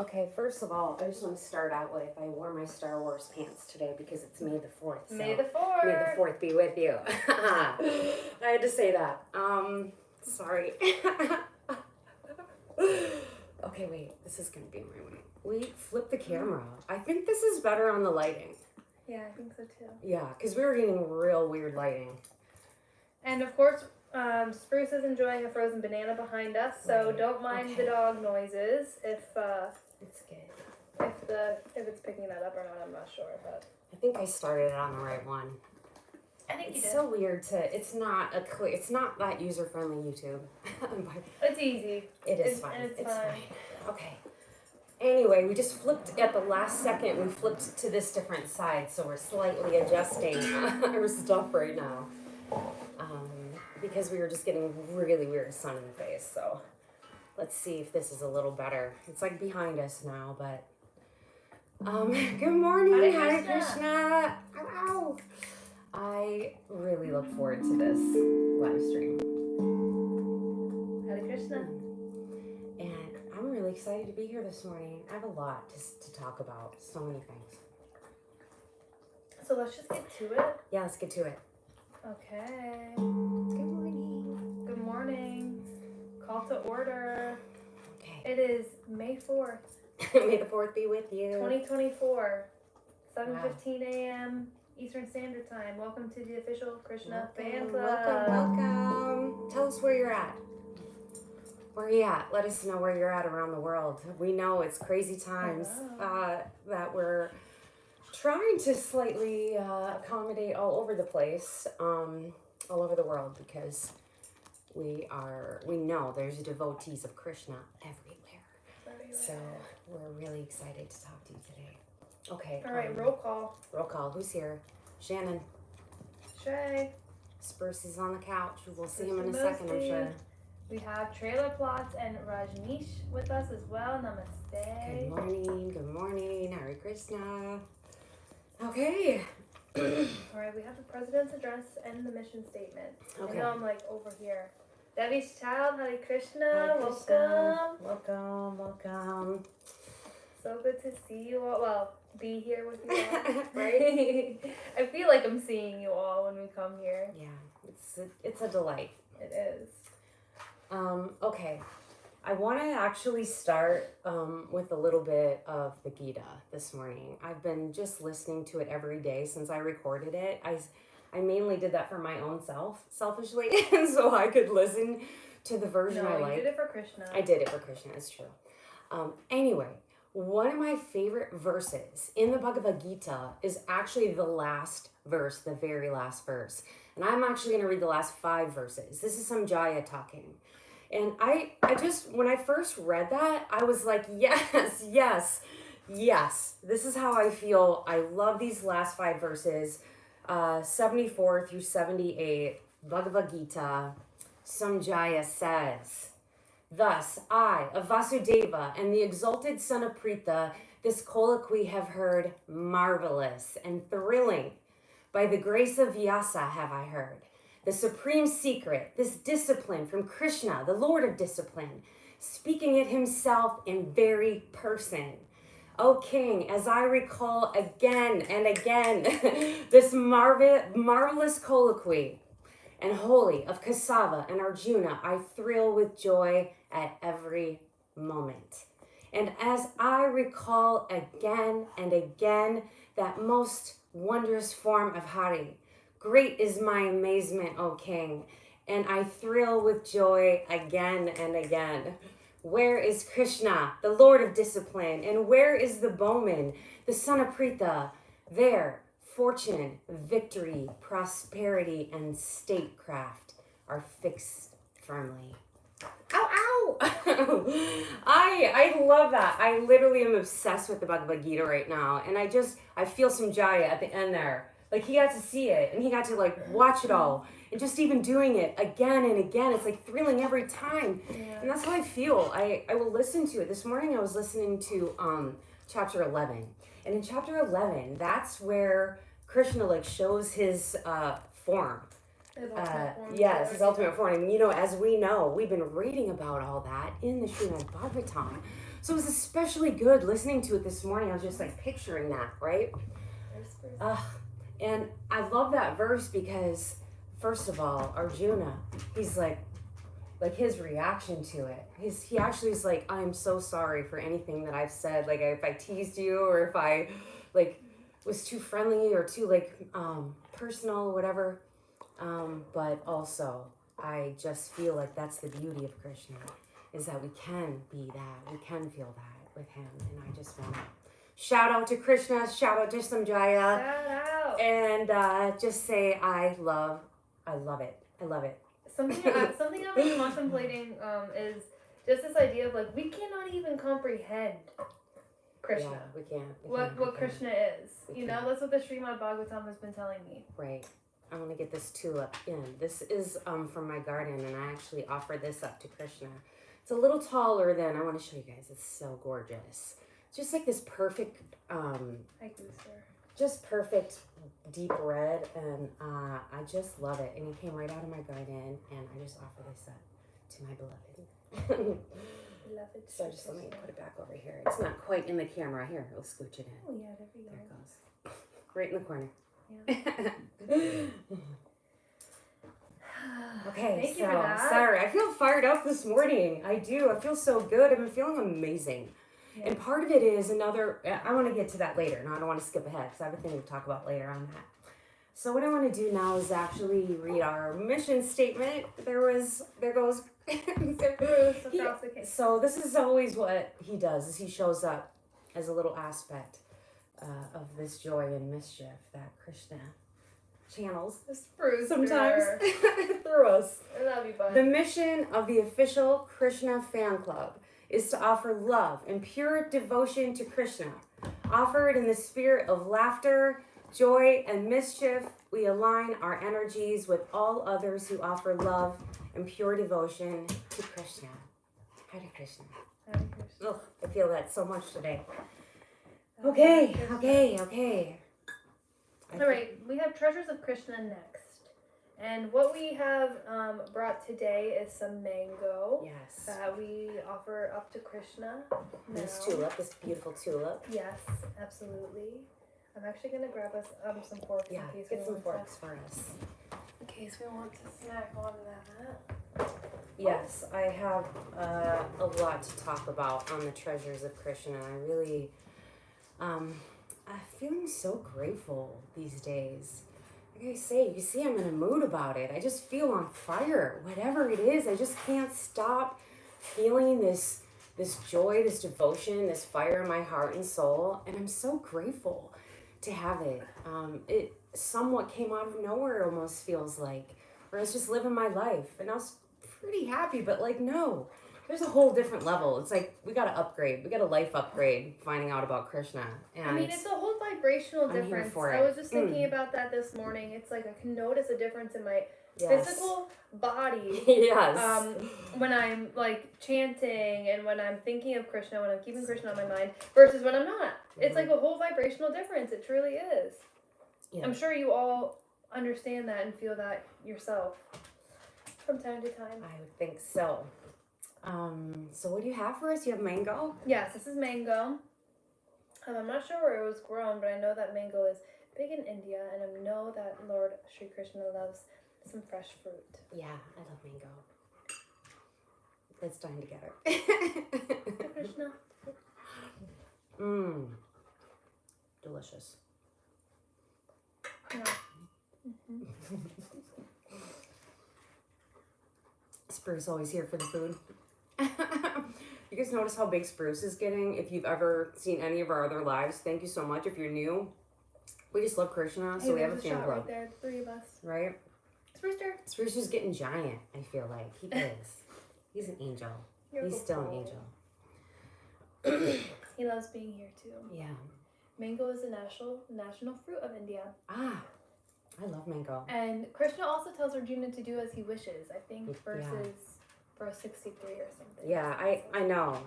Okay, first of all, I just want to start out with I wore my Star Wars pants today because it's May the 4th. So May the 4th. May the 4th be with you. I had to say that. Sorry. Okay, wait. This is going to be my way. Wait, flip the camera. I think this is better on the lighting. Yeah, I think so too. Yeah, because we were getting real weird lighting. And of course, Spruce is enjoying a frozen banana behind us, so Right. don't mind the dog noises if It's good. if it's picking that up or not. I'm not sure, but I think I started it on the right one. I think you It's did. so weird it's not that user-friendly YouTube. It's easy. It is It's- fine. and it's It's fine. fine. Okay. Anyway, we just flipped at the last second. We flipped to this different side, so we're slightly adjusting our stuff right now. Because we were just getting really weird sun in the face. So let's see if this is a little better. It's like behind us now, but good morning, Hare Krishna. Ow. I really look forward to this live stream. Hare Krishna. And I'm really excited to be here this morning. I have a lot to talk about. So many things. So let's just get to it. Yeah, let's get to it. Okay. Good morning. Good morning. Call to order. Okay. It is May 4th, May the 4th be with you. 2024, 7:15 a.m. Eastern Standard Time. Welcome to the official Krishna Fan Club. Welcome. Tell us where you're at. Where are you at? Let us know where you're at around the world. We know it's crazy times that we're trying to slightly accommodate all over the place, all over the world, because we know there's devotees of Krishna everywhere. So we're really excited to talk to you today. Okay. All right, roll call. Roll call. Who's here? Shannon. Shae. Spruce is on the couch. We'll see him in a second, I'm sure. We have Trailer Plots and Rajneesh with us as well. Namaste. Good morning. Good morning. Hare Krishna. Okay. All right, we have the President's Address and the Mission Statement. Okay. I know I'm like over here. Devi's Child, Hare Krishna. Hare Krishna. Welcome. Welcome. So good to see you all. Well, be here with you all, right? I feel like I'm seeing you all when we come here. Yeah, it's a delight. It is. Okay. I want to actually start with a little bit of the Gita this morning. I've been just listening to it every day since I recorded it. I mainly did that for my own selfishly, so I could listen to the version I like. You did it for Krishna. I did it for Krishna, it's true. Anyway, one of my favorite verses in the Bhagavad Gita is actually the last verse, the very last verse. And I'm actually going to read the last 5 verses. This is some Jaya talking. And I just, when I first read that, I was like, yes, yes, yes. This is how I feel. I love these last 5 verses, 74 through 78, Bhagavad Gita. Samjaya says, "Thus I, of Vasudeva, and the exalted son of Pritha, this colloquy have heard marvelous and thrilling. By the grace of Vyasa have I heard. The supreme secret, this discipline from Krishna, the Lord of discipline, speaking it himself in very person. O King, as I recall again and again this marvelous colloquy and holy of Kasava and Arjuna, I thrill with joy at every moment. And as I recall again and again that most wondrous form of Hari, great is my amazement, O King, and I thrill with joy again and again. Where is Krishna, the Lord of discipline, and where is the bowman, the son of Pritha? There, fortune, victory, prosperity, and statecraft are fixed firmly." Ow, ow! I love that. I literally am obsessed with the Bhagavad Gita right now, and I feel some Jaya at the end there. Like, he got to see it, and he got to, like, watch it all. And just even doing it again and again, it's, like, thrilling every time. Yeah. And that's how I feel. I will listen to it. This morning I was listening to chapter 11. And in chapter 11, that's where Krishna, like, shows his form. His ultimate form. Yes, his ultimate form. And you know, as we know, we've been reading about all that in the Srimad Bhagavatam. So it was especially good listening to it this morning. I was just like picturing that, right? And I love that verse because, first of all, Arjuna, he's like his reaction to it. He actually is like, I'm so sorry for anything that I've said. Like if I teased you or if I like was too friendly or too like personal, whatever. But also, I just feel like that's the beauty of Krishna, is that we can be that, we can feel that with him. And I just want to shout out to Krishna, shout out to Samjaya, Shout out. and just say I love it. I love it. Something I've been contemplating is just this idea of like we cannot even comprehend Krishna. Yeah, we can't. What Krishna is. You know, that's what the Srimad Bhagavatam has been telling me. Right. I want to get this tulip in. This is from my garden, and I actually offered this up to Krishna. It's a little taller than, I want to show you guys. It's so gorgeous. It's just like this perfect, just perfect deep red, and I just love it. And it came right out of my garden, and I just offer this up to my beloved. Beloved. So just let me put it back over here. It's not quite in the camera. Here, we'll scooch it in. Oh yeah, there we go. There it goes. Right in the corner. Yeah. Okay, Thank you for that. sorry. I feel fired up this morning. I do. I feel so good. I've been feeling amazing. Yeah. And part of it is I want to get to that later. No, I don't want to skip ahead because I have a thing to talk about later on that. So what I want to do now is actually read our mission statement. There goes. So this is always what he does, is he shows up as a little aspect of this joy and mischief that Krishna channels sometimes through us. I love you, bud. The mission of the official Krishna Fan Club is to offer love and pure devotion to Krishna. Offered in the spirit of laughter, joy, and mischief, we align our energies with all others who offer love and pure devotion to Krishna. Hare Krishna. Hare Krishna. Ugh, I feel that so much today. Okay. All right, we have Treasures of Krishna next. And what we have brought today is some mango. Yes. That we offer up to Krishna. This tulip, this beautiful tulip. Yes, absolutely. I'm actually going to grab us some forks in case get some forks for us. In case we want to snack on that. Yes, I have a lot to talk about on the Treasures of Krishna. I really, I'm feeling so grateful these days. Like I say, you see, I'm in a mood about it. I just feel on fire. Whatever it is, I just can't stop feeling this joy, this devotion, this fire in my heart and soul. And I'm so grateful to have it. It somewhat came out of nowhere, almost feels like, where I was just living my life. And I was pretty happy, but like, no, there's a whole different level. It's like, we got to upgrade. We got a life upgrade finding out about Krishna. And I mean, it's a whole vibrational difference. I'm here for it. I was just thinking about that this morning. It's like I can notice a difference in my physical body. Yes. When I'm like chanting and when I'm thinking of Krishna, when I'm keeping Krishna on my mind versus when I'm not. It's like a whole vibrational difference. It truly is. Yeah. I'm sure you all understand that and feel that yourself from time to time. I would think so. So what do you have for us? You have mango? Yes, this is mango. I'm not sure where it was grown, but I know that mango is big in India, and I know that Lord Shri Krishna loves some fresh fruit. Yeah, I love mango. Let's dine together. Krishna. Delicious. Yeah. Spruce always here for the food. You guys notice how big Spruce is getting? If you've ever seen any of our other lives, thank you so much. If you're new, we just love Krishna, so we have a fan club. Right there, the three of us. Right? Spruce is getting giant, I feel like. He is. He's an angel. He's still an angel. He loves being here too. Yeah. Mango is the national fruit of India. Ah, I love mango. And Krishna also tells Arjuna to do as he wishes. I think verses verse 63 or something. Yeah, I know.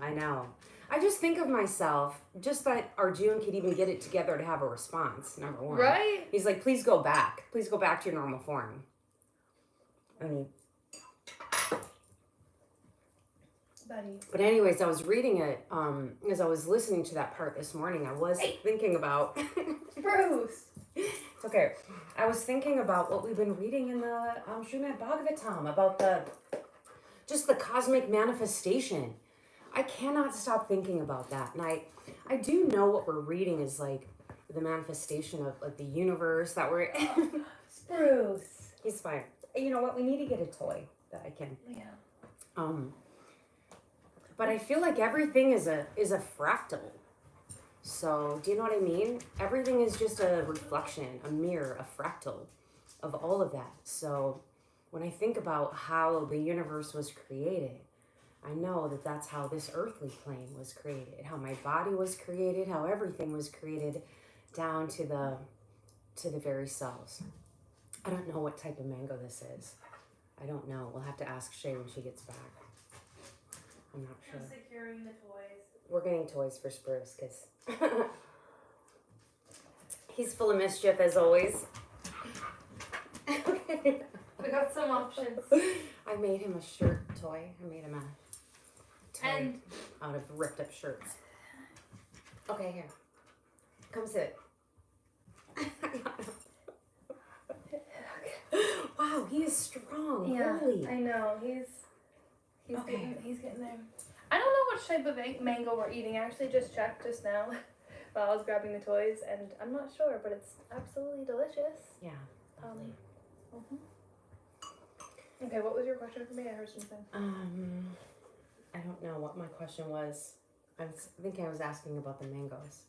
I just think of myself, just that Arjuna could even get it together to have a response, number one. Right? He's like, please go back. Please go back to your normal form. I mean, Buddy. but anyways, I was reading it, as I was listening to that part this morning, I was thinking about... Bruce! It's okay. I was thinking about what we've been reading in the Srimad Bhagavatam, about the cosmic manifestation. I cannot stop thinking about that. And I do know what we're reading is like the manifestation of like the universe that we're in. Bruce. He's fine. You know what? We need to get a toy that I can... Yeah. But I feel like everything is a fractal. So, do you know what I mean? Everything is just a reflection, a mirror, a fractal of all of that. So, when I think about how the universe was created, I know that that's how this earthly plane was created, how my body was created, how everything was created down to the very cells. I don't know what type of mango this is. I don't know. We'll have to ask Shae when she gets back. I'm not sure. I'm securing the toys. We're getting toys for Spruce because he's full of mischief as always. Okay. We got some options. I made him a shirt toy. I made him a toy out of ripped up shirts. Okay, here. Come sit. Wow, he is strong. Yeah, Holy. I know. He's Okay. he's getting there. I don't know what type of mango we're eating. I actually just checked just now while I was grabbing the toys, and I'm not sure, but it's absolutely delicious. Yeah, lovely. Okay, what was your question for me? I heard something. I don't know what my question was. I think I was asking about the mangoes.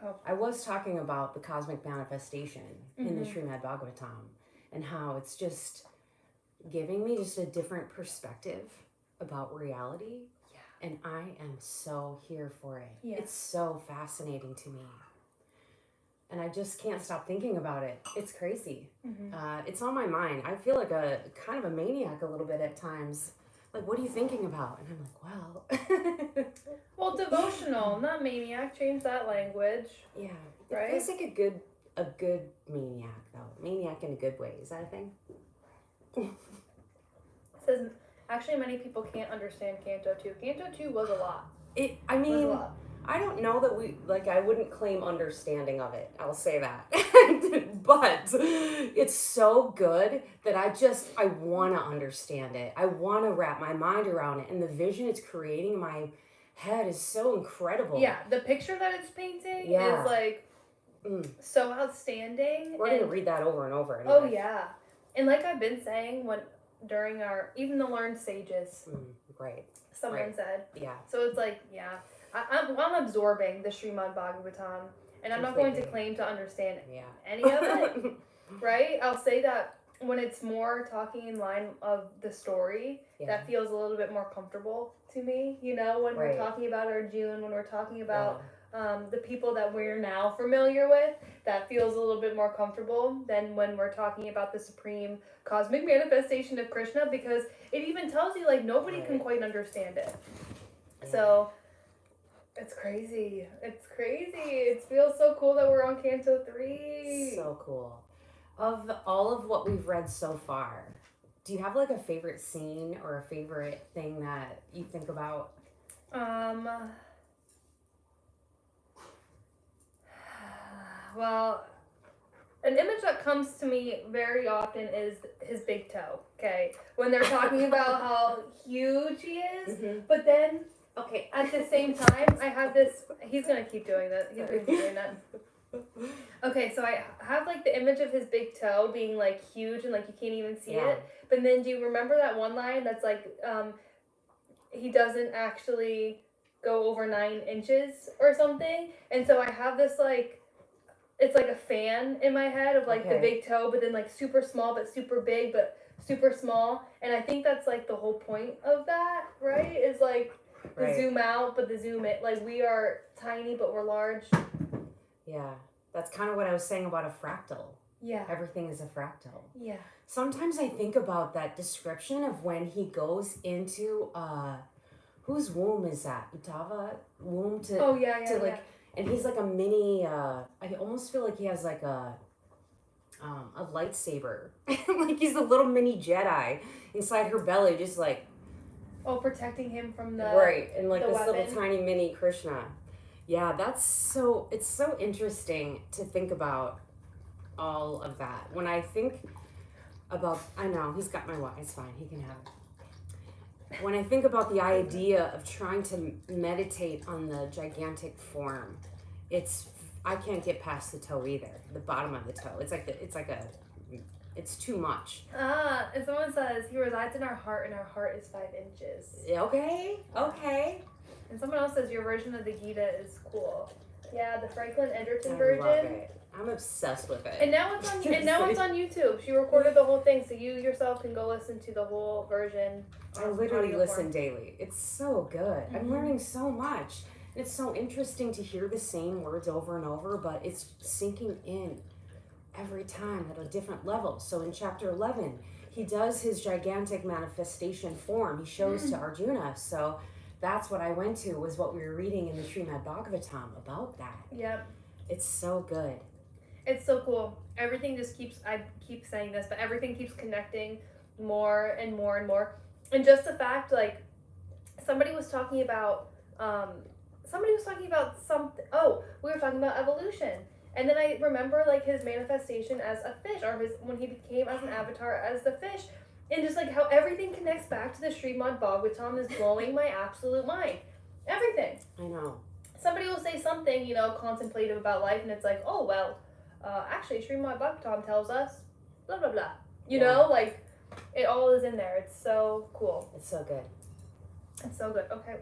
Oh. I was talking about the cosmic manifestation in the Srimad Bhagavatam and how it's just giving me just a different perspective about reality. Yeah. And I am so here for it. Yeah. It's so fascinating to me. And I just can't stop thinking about it. It's crazy. It's on my mind. I feel like a kind of a maniac a little bit at times. Like, what are you thinking about? And I'm like, well. Well, devotional, not maniac. Change that language. Yeah. Right? It feels like a good maniac, though. Maniac in a good way. Is that a thing? It says, actually, many people can't understand Canto 2. Canto 2 was a lot. I mean, I don't know that I wouldn't claim understanding of it. I'll say that. But it's so good that I want to understand it. I want to wrap my mind around it. And the vision it's creating in my head is so incredible. Yeah, the picture that it's painting is like so outstanding. We're going to read that over and over. Oh, yeah. And like I've been saying, during even the learned sages, right. Someone said. Yeah. So it's like, yeah. I'm absorbing the Srimad Bhagavatam, and I'm not going to claim to understand any of it, right? I'll say that when it's more talking in line of the story, that feels a little bit more comfortable to me, you know, when we're talking about Arjuna, when we're talking about the people that we're now familiar with, that feels a little bit more comfortable than when we're talking about the supreme cosmic manifestation of Krishna, because it even tells you, like, nobody can quite understand it. Yeah. So... It's crazy. It's crazy. It feels so cool that we're on Canto 3. So cool. Of all of what we've read so far, do you have like a favorite scene or a favorite thing that you think about? Well, an image that comes to me very often is his big toe, okay? When they're talking about how huge he is, but then... Okay, at the same time, I have this... He's going to keep doing that. He's going to keep doing that. Okay, so I have, like, the image of his big toe being, like, huge and, like, you can't even see it. But then do you remember that one line that's, like, he doesn't actually go over 9 inches or something? And so I have this, like... It's, like, a fan in my head of, like, the big toe, but then, like, super small but super big but super small. And I think that's, like, the whole point of that, right? Is, like... The zoom out, but the zoom in. Like, we are tiny, but we're large. Yeah. That's kind of what I was saying about a fractal. Yeah. Everything is a fractal. Yeah. Sometimes I think about that description of when he goes into, whose womb is that? Uttava womb to... Oh, yeah. And he's like a mini, I almost feel like he has like a a lightsaber. Like he's a little mini Jedi inside her belly, just like... Oh, protecting him from the... Right, and like this weapon. little tiny mini Krishna. Yeah, it's so interesting to think about all of that. When I think about... I know, he's got my watch. It's fine, he can have it. When I think about the idea of trying to meditate on the gigantic form, I can't get past the toe either. The bottom of the toe. It's too much. And someone says, he resides in our heart and our heart is 5 inches. Okay. And someone else says, your version of the Gita is cool. Yeah, the Franklin Edgerton I version. love it. I'm obsessed with it. And now it's on YouTube. She recorded the whole thing, so you yourself can go listen to the whole version. I literally listen daily. It's so good. I'm learning so much. It's so interesting to hear the same words over and over, but it's sinking in every time at a different level. So in chapter 11, he does his gigantic manifestation form. He shows to Arjuna. So that's what I went to, was what we were reading in the Srimad Bhagavatam about that. Yep. It's so good. It's so cool. Everything just keeps, I keep saying this, but everything keeps connecting more and more and more. And just the fact, like, somebody was talking about something. Oh, we were talking about evolution. And then I remember, like, his manifestation as a fish, or when he became as an avatar as the fish. And just, like, how everything connects back to the Srimad Bhagavatam is blowing my absolute mind. Everything. I know. Somebody will say something, contemplative about life, and it's like, oh, well, actually, Srimad Bhagavatam tells us blah, blah, blah. You know, like, it all is in there. It's so cool. It's so good. It's so good. Okay.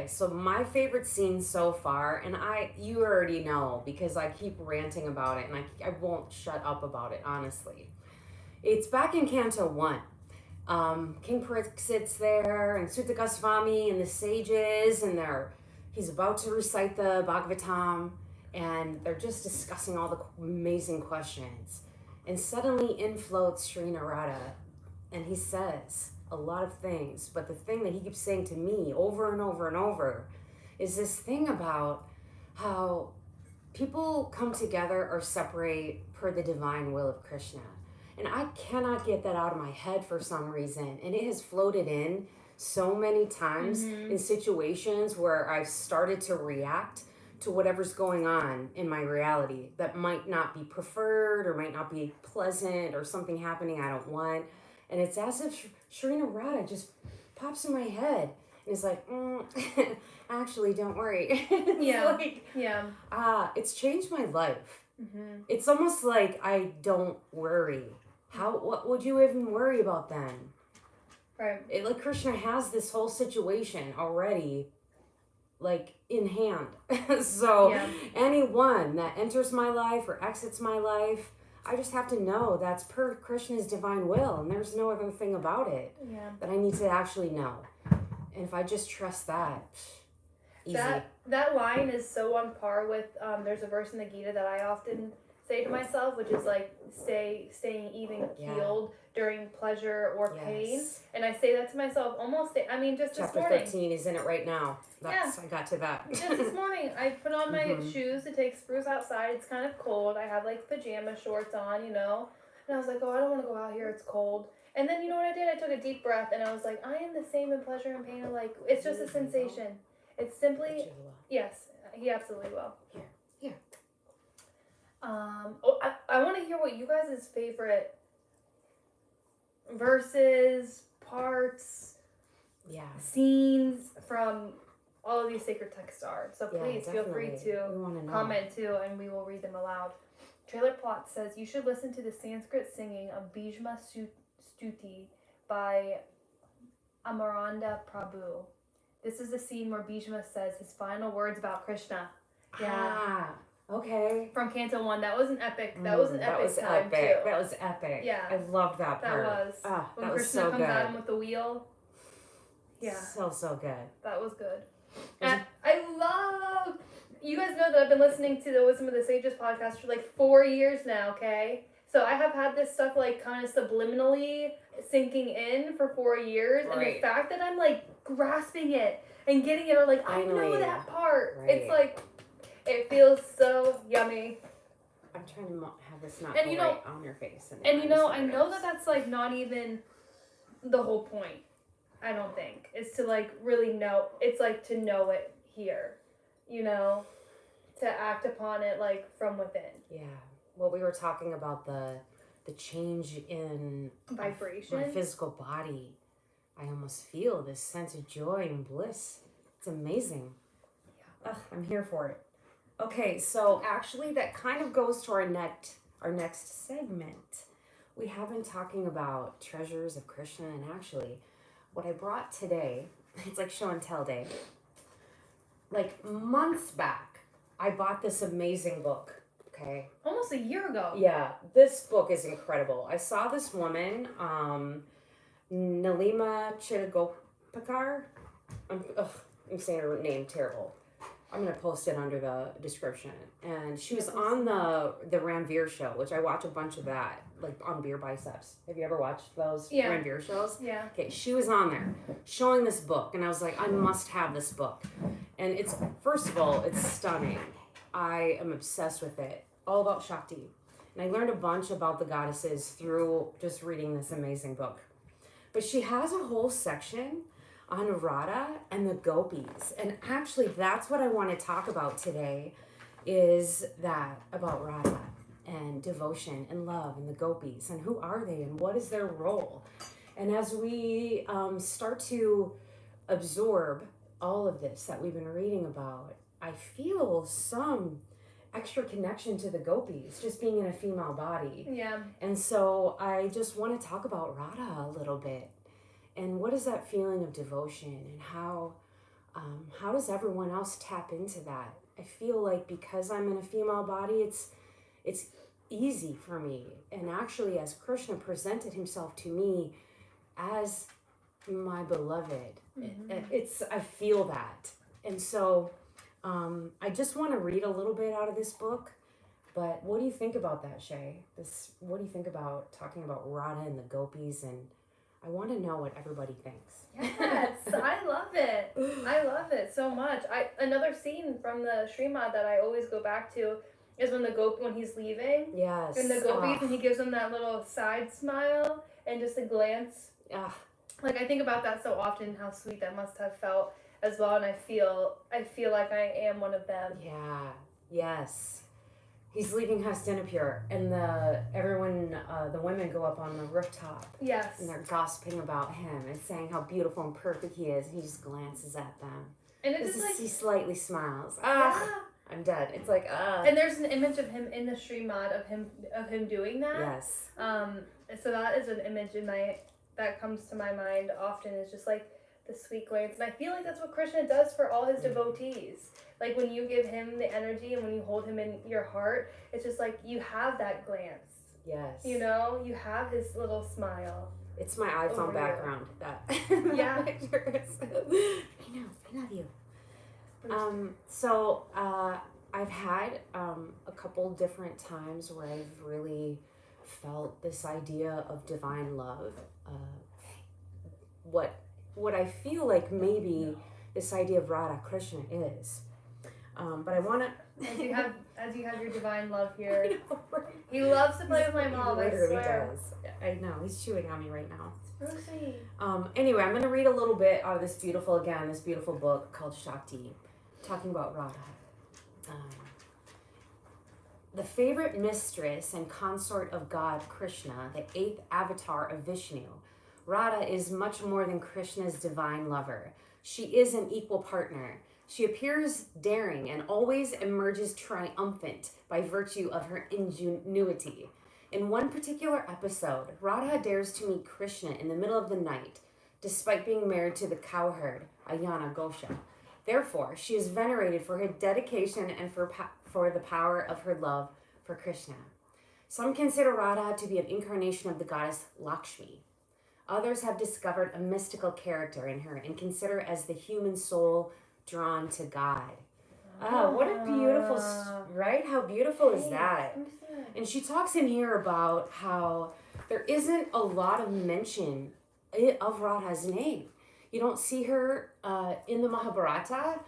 So my favorite scene so far, and you already know because I keep ranting about it and I won't shut up about it, honestly. It's back in Canto 1. King Parikshit's there and Sutta Goswami and the sages, and he's about to recite the Bhagavatam, and they're just discussing all the amazing questions. And suddenly in floats Sri Narada, and he says a lot of things, but the thing that he keeps saying to me over and over and over is this thing about how people come together or separate per the divine will of Krishna. And I cannot get that out of my head for some reason. And it has floated in so many times in situations where I've started to react to whatever's going on in my reality that might not be preferred or might not be pleasant, or something happening I don't want. And it's as if Sri Narada just pops in my head and is like, actually, don't worry. It's changed my life. Mm-hmm. It's almost like I don't worry. What would you even worry about then? Right. Like Krishna has this whole situation already, like, in hand. So anyone that enters my life or exits my life, I just have to know that's per Krishna's divine will, and there's no other thing about it that I need to actually know. And if I just trust that, easy. That line is so on par with, there's a verse in the Gita that I often say to myself, which is like, staying even keeled during pleasure or pain. And I say that to myself just Chapter this morning. 13 is in it right now. I got to that. Just this morning, I put on my shoes to take Spruce outside. It's kind of cold. I have like pajama shorts on, And I was like, oh, I don't want to go out here. It's cold. And then you know what I did? I took a deep breath and I was like, I am the same in pleasure and pain alike. It's just a sensation. It's simply, yes, he absolutely will. Here. I want to hear what you guys' favorite verses, parts, scenes from all of these sacred texts are. So please feel free to comment too, and we will read them aloud. Trailer Plot says, you should listen to the Sanskrit singing of Bhishma Stuti by Amaranda Prabhu. This is the scene where Bhishma says his final words about Krishna. Okay. From Canto 1. That was an epic. That was epic. Too. That was epic. Yeah. I loved that part. That was. When Krishna comes at him with the wheel. Yeah. So good. That was good. And I love... You guys know that I've been listening to the Wisdom of the Sages podcast for like 4 years now, okay? So I have had this stuff like kind of subliminally sinking in for 4 years. Right. And the fact that I'm like grasping it and getting it, or like, I know that part. Right. It's like... It feels so yummy. I'm trying to have this not and go right on your face. And I know that that's like not even the whole point. I don't think is to like really know. It's like to know it here, to act upon it like from within. Yeah. Well, we were talking about the change in vibration, my physical body. I almost feel this sense of joy and bliss. It's amazing. Yeah. Ugh, I'm here for it. Okay, so actually that kind of goes to our next segment. We have been talking about treasures of Krishna, and actually what I brought today, it's like show and tell day. Like months back, I bought this amazing book. Okay. Almost a year ago. Yeah, this book is incredible. I saw this woman, Nalima Chitagopikar. I'm saying her name terrible. I'm going to post it under the description. And she was on the Ranveer show, which I watch a bunch of that, like on Beer Biceps. Have you ever watched those Ranveer shows? Yeah. Okay, she was on there showing this book, and I was like, I must have this book. And it's, first of all, it's stunning. I am obsessed with it. All about Shakti. And I learned a bunch about the goddesses through just reading this amazing book. But she has a whole section on Radha and the Gopis. And actually, that's what I want to talk about today, is that about Radha and devotion and love and the Gopis. And who are they and what is their role? And as we start to absorb all of this that we've been reading about, I feel some extra connection to the Gopis, just being in a female body. Yeah. And so I just want to talk about Radha a little bit. And what is that feeling of devotion, and how does everyone else tap into that? I feel like because I'm in a female body, it's easy for me. And actually, as Krishna presented himself to me as my beloved, I feel that. And so I just want to read a little bit out of this book. But what do you think about that, Shae? What do you think about talking about Radha and the Gopis? And I want to know what everybody thinks. Yes, I love it. I love it so much. Another scene from the Srimad that I always go back to is when he's leaving. Yes. And the Gopis, and he gives them that little side smile and just a glance. Like I think about that so often, how sweet that must have felt as well. And I feel like I am one of them. Yeah. Yes. He's leaving Hastinapur, and the women go up on the rooftop. Yes. And they're gossiping about him and saying how beautiful and perfect he is. And he just glances at them. And it's just like he slightly smiles. Yeah. I'm dead. It's like And there's an image of him in the Srimad of him doing that. Yes. So that is an image that comes to my mind often. Is just like the sweet glance, and I feel like that's what Krishna does for all his devotees. Like when you give him the energy and when you hold him in your heart, it's just like you have that glance. Yes. You have his little smile. It's my iPhone background. That. Yeah. I love you. So I've had a couple different times where I've really felt this idea of divine love. What I feel like maybe this idea of Radha Krishna is. But I want to... As you have your divine love here. I know, right? He loves to play with my mom, I swear. Does. I know, he's chewing on me right now. Really sweet. Anyway, I'm going to read a little bit out of this beautiful book called Shakti, talking about Radha. The favorite mistress and consort of God Krishna, the 8th avatar of Vishnu, Radha is much more than Krishna's divine lover. She is an equal partner. She appears daring and always emerges triumphant by virtue of her ingenuity. In one particular episode, Radha dares to meet Krishna in the middle of the night, despite being married to the cowherd, Ayana Gosha. Therefore, she is venerated for her dedication and for the power of her love for Krishna. Some consider Radha to be an incarnation of the goddess Lakshmi. Others have discovered a mystical character in her and consider her as the human soul drawn to God. Oh, what a beautiful, right? How beautiful is that? And she talks in here about how there isn't a lot of mention of Radha's name. You don't see her in the Mahabharata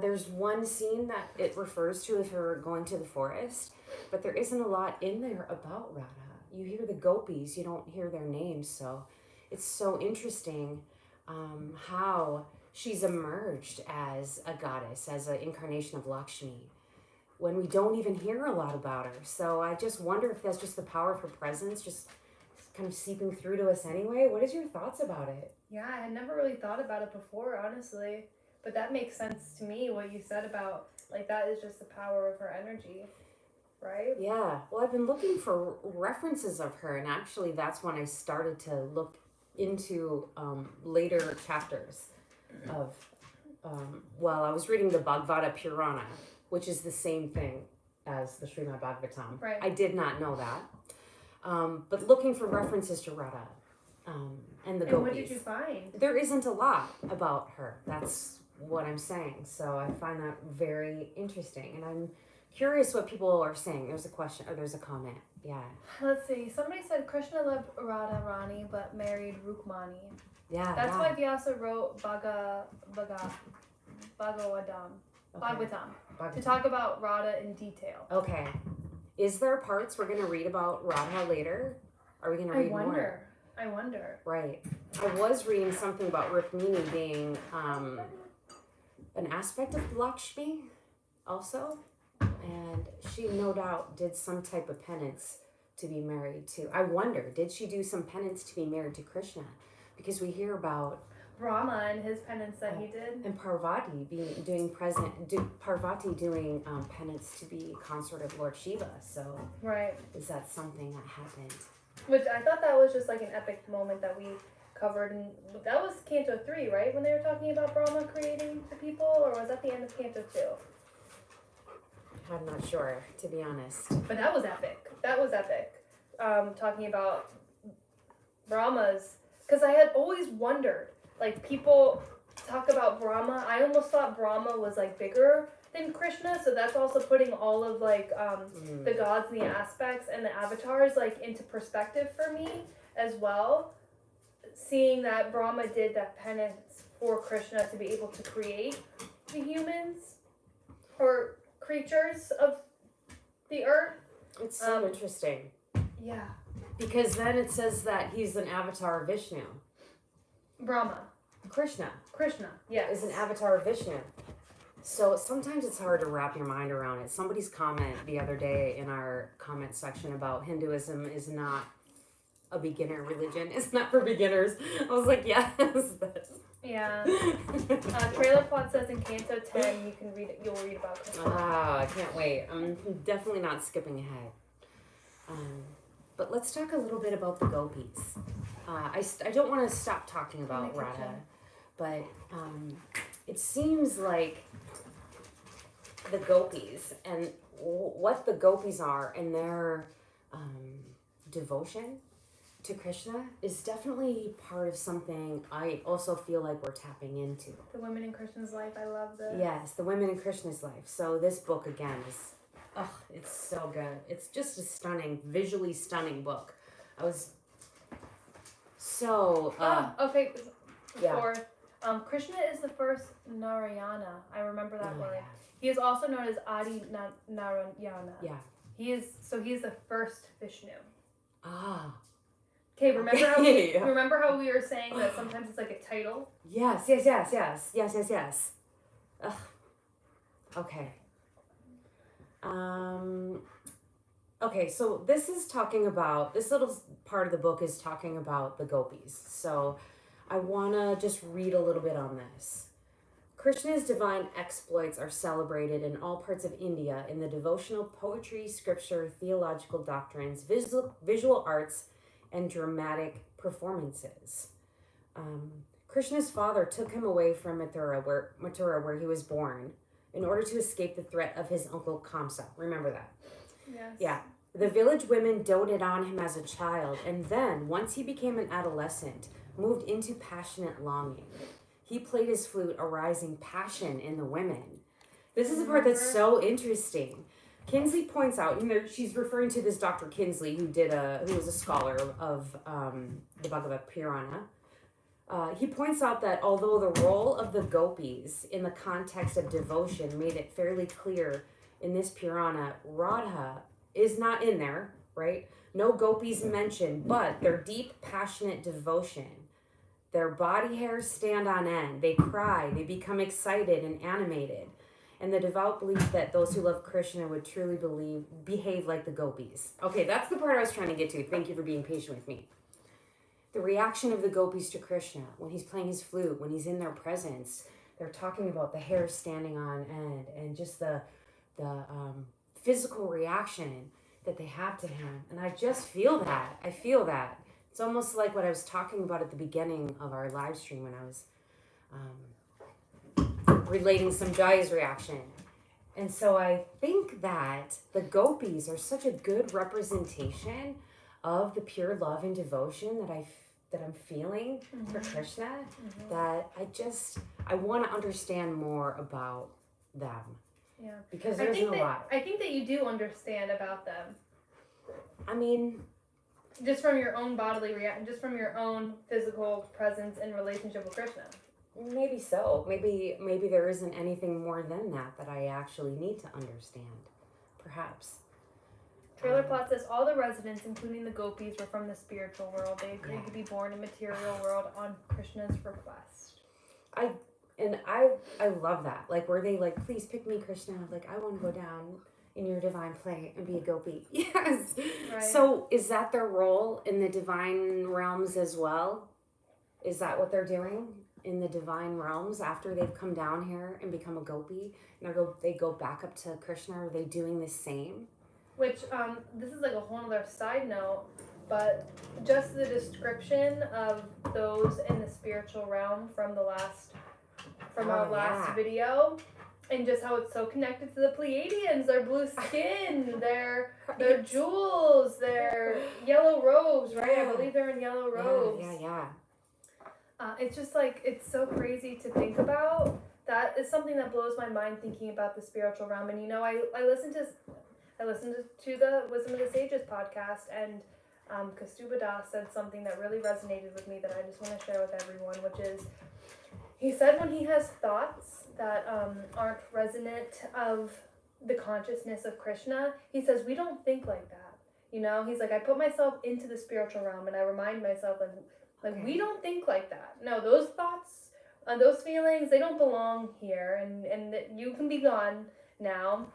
There's one scene that it refers to of her going to the forest, but there isn't a lot in there about Radha. You hear the Gopis, you don't hear their names, so it's so interesting how she's emerged as a goddess, as an incarnation of Lakshmi, when we don't even hear a lot about her. So I just wonder if that's just the power of her presence, just kind of seeping through to us anyway. What is your thoughts about it? Yeah, I had never really thought about it before, honestly. But that makes sense to me, what you said about, like, that is just the power of her energy, right? Yeah. Well, I've been looking for references of her, and actually that's when I started to look into later chapters of, I was reading the Bhagavad Purana, which is the same thing as the Srimad Bhagavatam. Right. I did not know that. But looking for references to Radha and the Gopis. And what did you find? There isn't a lot about her. That's what I'm saying. So I find that very interesting. And I'm curious what people are saying. There's a question, or there's a comment. Yeah. Let's see. Somebody said Krishna loved Radha Rani but married Rukmani. Yeah. That's why Vyasa wrote Bhagavatam. Bhagavatam. To talk about Radha in detail. Okay. Is there parts we're going to read about Radha later? Are we going to read more? I wonder. Right. I was reading something about Rukmini being an aspect of Lakshmi also. And she no doubt did some type of penance to be married to. I wonder, did she do some penance to be married to Krishna? Because we hear about Brahma and his penance that he did. And Parvati doing penance to be consort of Lord Shiva. So right. Is that something that happened? Which I thought that was just like an epic moment that we covered. And that was Canto 3, right? When they were talking about Brahma creating the people? Or was that the end of Canto 2? I'm not sure, to be honest. But that was epic. Talking about Brahma's... Because I had always wondered, like, people talk about Brahma. I almost thought Brahma was, like, bigger than Krishna. So that's also putting all of, like, the gods and the aspects and the avatars, like, into perspective for me as well. Seeing that Brahma did that penance for Krishna to be able to create the humans or creatures of the earth. It's so interesting. Yeah. Because then it says that he's an avatar of Vishnu. Brahma. Krishna, yes. is an avatar of Vishnu. So sometimes it's hard to wrap your mind around it. Somebody's comment the other day in our comment section about Hinduism is not a beginner religion. It's not for beginners. I was like, yes. Yeah. Trailer Plot says in Canto 10 you'll read about Krishna. Ah, I can't wait. I'm definitely not skipping ahead. But let's talk a little bit about the Gopis. I don't want to stop talking about Radha, but it seems like the Gopis and what the Gopis are and their devotion to Krishna is definitely part of something I also feel like we're tapping into. The women in Krishna's life, I love this. Yes, the women in Krishna's life. So this book again is, it's so good. It's just a visually stunning book. I was so... okay. Yeah. Krishna is the first Narayana. I remember that word. Yeah. He is also known as Adi Narayana. Yeah. He is the first Vishnu. Ah. Okay, remember how we were saying that sometimes it's like a title? Yes. Ugh. Okay. Okay, so this little part of the book is talking about the Gopis. So I want to just read a little bit on this. Krishna's divine exploits are celebrated in all parts of India in the devotional poetry, scripture, theological doctrines, visual arts, and dramatic performances. Krishna's father took him away from Mathura, where he was born, in order to escape the threat of his uncle Kamsa. Remember that? Yes. Yeah. The village women doted on him as a child, and then, once he became an adolescent, moved into passionate longing. He played his flute, arousing passion in the women. This is the part that's so interesting. Kinsley points out, she's referring to this Dr. Kinsley who was a scholar of the Bhagavad Purana. He points out that although the role of the gopis in the context of devotion made it fairly clear in this Purana, Radha is not in there, right? No gopis mentioned, but their deep, passionate devotion. Their body hairs stand on end. They cry. They become excited and animated. And the devout believe that those who love Krishna would truly behave like the gopis. Okay, that's the part I was trying to get to. Thank you for being patient with me. The reaction of the gopis to Krishna when he's playing his flute, when he's in their presence, they're talking about the hair standing on end and just the physical reaction that they have to him. And I just feel that. I feel that. It's almost like what I was talking about at the beginning of our live stream when I was relating some Jai's reaction. And so I think that the gopis are such a good representation of the pure love and devotion that I'm feeling for Krishna, that I want to understand more about them. Yeah. Because there's a lot. I think that you do understand about them. I mean, just from your own bodily reaction, just from your own physical presence and relationship with Krishna. Maybe so. Maybe there isn't anything more than that I actually need to understand. Perhaps. Trailer Plot says all the residents, including the gopis, were from the spiritual world. They agreed to be born in material world on Krishna's request. I love that. Like, were they like, please pick me, Krishna? Like, I want to go down in your divine play and be a gopi. Yes. Right. So is that their role in the divine realms as well? Is that what they're doing in the divine realms after they've come down here and become a gopi? And they go back up to Krishna? Are they doing the same? Which, this is like a whole other side note, but just the description of those in the spiritual realm from our last video, and just how it's so connected to the Pleiadians, their blue skin, their jewels, their yellow robes, right? I believe they're in yellow robes. Yeah. It's just like, it's so crazy to think about. That is something that blows my mind, thinking about the spiritual realm. And I listened to the Wisdom of the Sages podcast, and Kastuba Das said something that really resonated with me that I just want to share with everyone, which is, he said when he has thoughts that aren't resonant of the consciousness of Krishna, he says, we don't think like that. You know, he's like, I put myself into the spiritual realm and I remind myself, like we don't think like that. No, those thoughts, those feelings, they don't belong here, and that you can be gone now.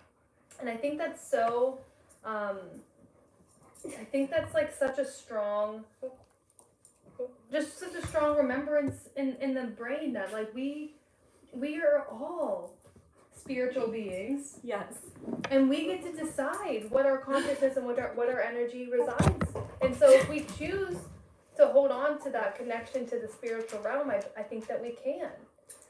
And I think that's so, I think that's like such a strong remembrance in the brain that like we are all spiritual beings. Yes. And we get to decide what our consciousness and what our energy resides. And so if we choose to hold on to that connection to the spiritual realm, I think that we can.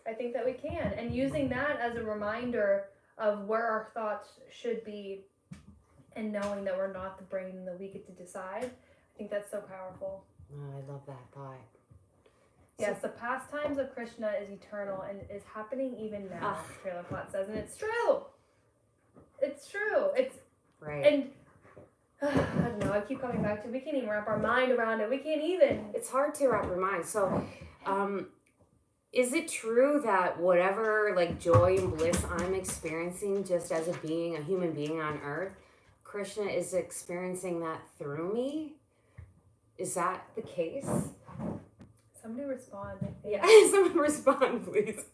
I think that we can. And using that as a reminder of where our thoughts should be, and knowing that we're not the brain and that we get to decide, I think that's so powerful. Oh, I love that thought. Yes, the pastimes of Krishna is eternal and is happening even now, Trailer Plot says, and it's true. It's true. It's right. And I don't know, I keep coming back to, we can't even wrap our mind around it. We can't even. It's hard to wrap your mind. So, is it true that whatever like joy and bliss I'm experiencing just as a human being on earth, Krishna is experiencing that through me? Is that the case? Somebody respond. Yeah, someone respond, please.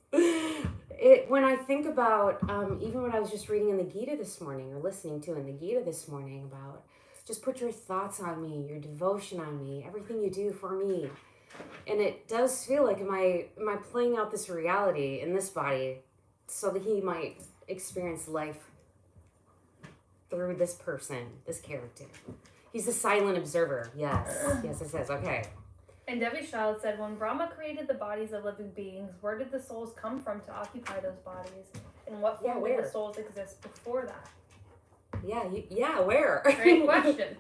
When I think about, even when I was just reading in the Gita this morning, or listening to in the Gita this morning about, just put your thoughts on me, your devotion on me, everything you do for me. And it does feel like, am I playing out this reality in this body so that he might experience life through this person, this character? He's a silent observer. Yes, it says, okay. And Devi Child said, when Brahma created the bodies of living beings, where did the souls come from to occupy those bodies? In what form did the souls exist before that? Yeah, where? Great question.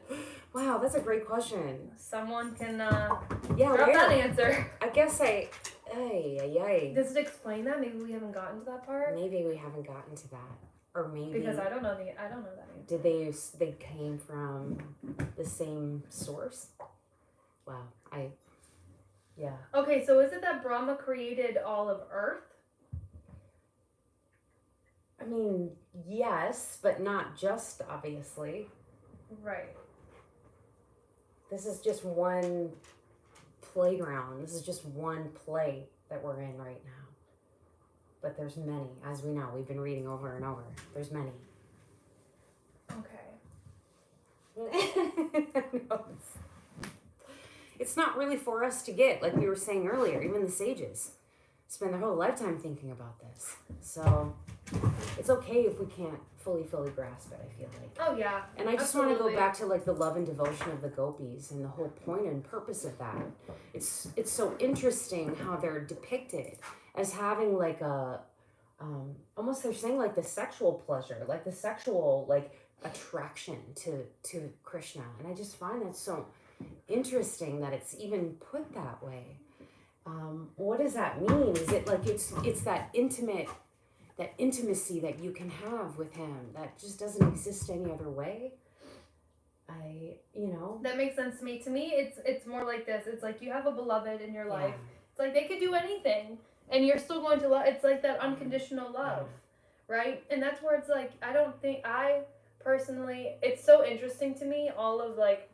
Wow, that's a great question. Someone can drop where? that answer. I guess Does it explain that? Maybe we haven't gotten to that part? Maybe we haven't gotten to that. Or maybe... Because I don't know that answer. Did they came from the same source? Wow, Yeah. Okay, so is it that Brahma created all of Earth? I mean, yes, but not just, obviously. Right. This is just one playground. This is just one play that we're in right now. But there's many, as we know. We've been reading over and over. There's many. Okay. No, it's not really for us to get, like we were saying earlier. Even the sages spend their whole lifetime thinking about this. So it's okay if we can't fully grasp it, I feel like. Oh, yeah. And I just want to go back to like the love and devotion of the gopis and the whole point and purpose of that. It's so interesting how they're depicted as having like a almost, they're saying like the sexual pleasure, like the sexual like attraction to Krishna. And I just find that so interesting that it's even put that way. What does that mean? Is it like it's that intimacy that you can have with him that just doesn't exist any other way? That makes sense to me. To me, it's more like this. It's like you have a beloved in your life. It's like they could do anything, and you're still going to love. It's like that unconditional love, right? And that's where it's like, I personally, it's so interesting to me, all of like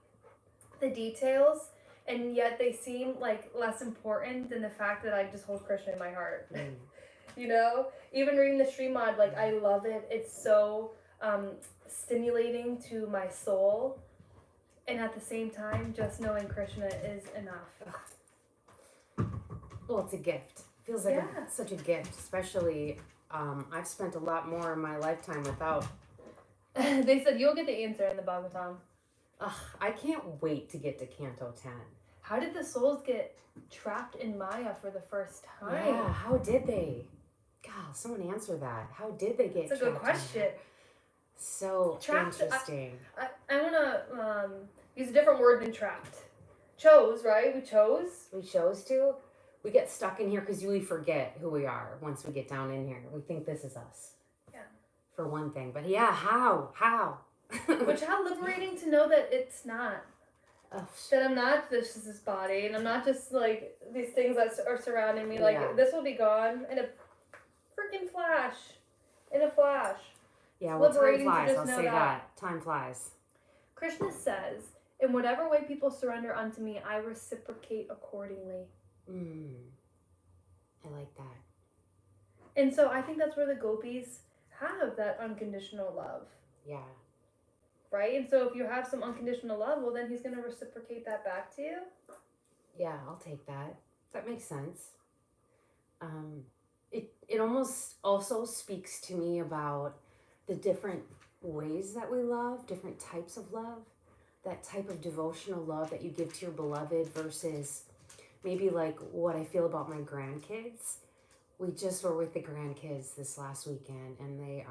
the details, and yet they seem like less important than the fact that I just hold Krishna in my heart. Even reading the Srimad, like I love it. It's so stimulating to my soul, and at the same time, just knowing Krishna is enough. Well, it's a gift. Feels like such a gift, especially I've spent a lot more of my lifetime without. They said you'll get the answer in the Bhagavatam. I can't wait to get to Canto 10. How did the souls get trapped in Maya for the first time? Yeah, how did they? God, someone answer that. How did they get trapped? That's a good question. So trapped, interesting. I want to use a different word than trapped. Chose, right? We chose. We chose to. We get stuck in here because we forget who we are once we get down in here. We think this is us. Yeah. For one thing. But yeah, how? Which, how liberating to know that it's not. That I'm not this body, and I'm not just like these things that are surrounding me. Like this will be gone in a freaking flash. In a flash. Yeah, well, time flies. I'll say that. Time flies. Krishna says, in whatever way people surrender unto me, I reciprocate accordingly. I like that. And so I think that's where the gopis have that unconditional love. Yeah. Right? And so if you have some unconditional love, well, then he's going to reciprocate that back to you. Yeah, I'll take that. That makes sense. It almost also speaks to me about the different ways that we love, different types of love, that type of devotional love that you give to your beloved versus maybe like what I feel about my grandkids. We just were with the grandkids this last weekend, and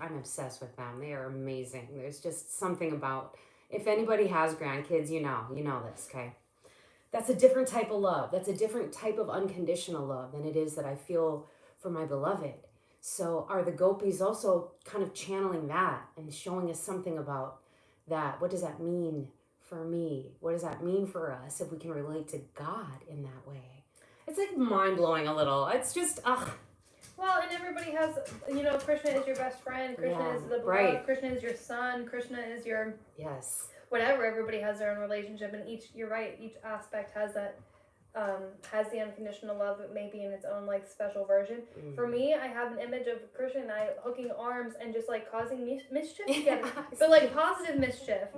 I'm obsessed with them. They are amazing. There's just something about, if anybody has grandkids, you know this, okay? That's a different type of love. That's a different type of unconditional love than it is that I feel for my beloved. So are the gopis also kind of channeling that and showing us something about that? What does that mean for me? What does that mean for us if we can relate to God in that way? It's like mind-blowing a little. It's just, Well, and everybody has, Krishna is your best friend. Krishna is the beloved. Right. Krishna is your son. Krishna is your... Yes. Whatever. Everybody has their own relationship, and you're right, each aspect has that, has the unconditional love, but maybe in its own, like, special version. For me, I have an image of Krishna and I hooking arms and just, like, causing mischief together. But, like, positive mischief,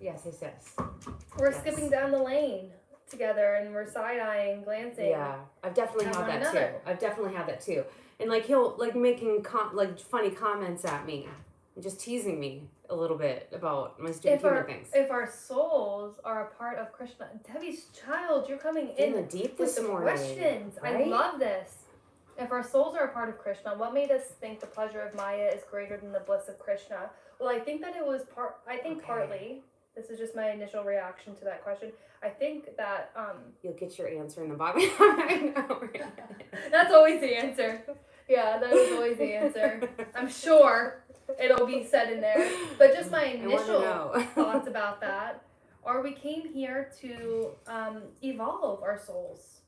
Yes. We're skipping down the lane together, and we're side-eyeing, glancing. Yeah, I've definitely had that too. And like he'll like making funny comments at me, and just teasing me a little bit about my stupid human things. If our souls are a part of Krishna, Debbie's child, you're coming in the deep this morning. Questions. Right? I love this. If our souls are a part of Krishna, what made us think the pleasure of Maya is greater than the bliss of Krishna? Well, I think that it was partly. This is just my initial reaction to that question. I think that you'll get your answer in the Bhagavad. That's always the answer. Yeah, that was always the answer. I'm sure it'll be said in there. But just my initial thoughts about that or we came here to evolve our souls.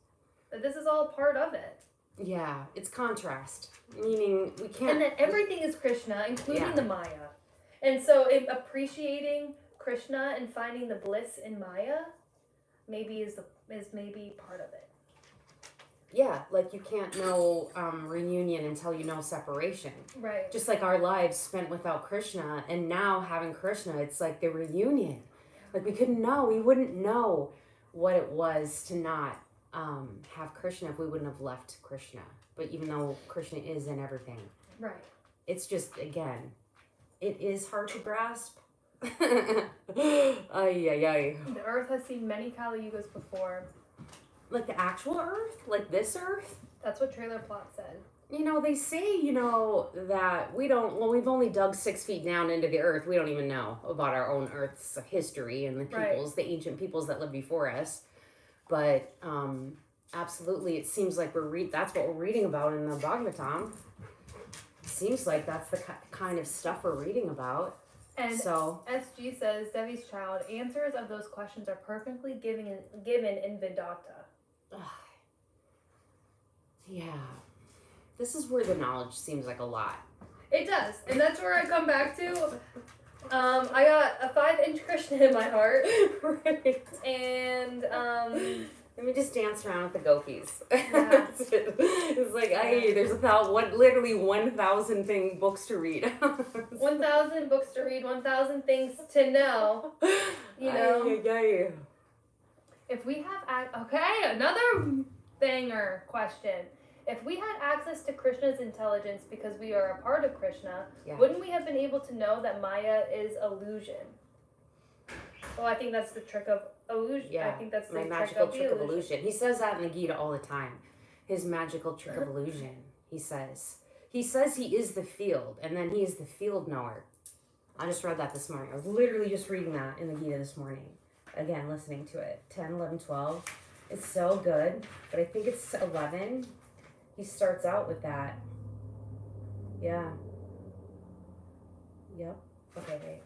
That this is all part of it. Yeah, it's contrast. Meaning we can't. And that everything is Krishna, including Yeah. the Maya. And so appreciating Krishna and finding the bliss in Maya maybe is maybe part of it. Yeah, like you can't know reunion until you know separation. Right. Just like our lives spent without Krishna, and now having Krishna, it's like the reunion. Like we wouldn't know what it was to not have Krishna if we wouldn't have left Krishna. But even though Krishna is in everything. Right. It's just, again, it is hard to grasp. Ay, ay, ay. The earth has seen many Kali Yugas before. Like the actual earth? Like this earth? That's what Trailer Plot said. You know, they say, that we've only dug 6 feet down into the earth. We don't even know about our own earth's history and the peoples, the ancient peoples that lived before us. But, absolutely, it seems like that's what we're reading about in the Bhagavatam. Seems like that's the kind of stuff we're reading about. And so, SG says, Devi's child, answers of those questions are perfectly given in Vedanta. Yeah. This is where the knowledge seems like a lot. It does. And that's where I come back to. I got a 5-inch Krishna in my heart. Right. And, let me just dance around with the Gopis. Yeah. It's like, there's literally 1,000 books to read. 1,000 books to read, 1,000 things to know. You know? If we have, another banger question. If we had access to Krishna's intelligence because we are a part of Krishna, wouldn't we have been able to know that Maya is illusion? Well, I think that's the trick of illusion. Yeah, I think that's the magical trick of illusion. He says that in the Gita all the time. His magical trick of illusion. He says he is the field, and then he is the field knower. I just read that this morning. I was literally just reading that in the Gita this morning. Again, listening to it. 10, 11, 12. It's so good, but I think it's 11. He starts out with that. Yeah. Yep. Okay, wait.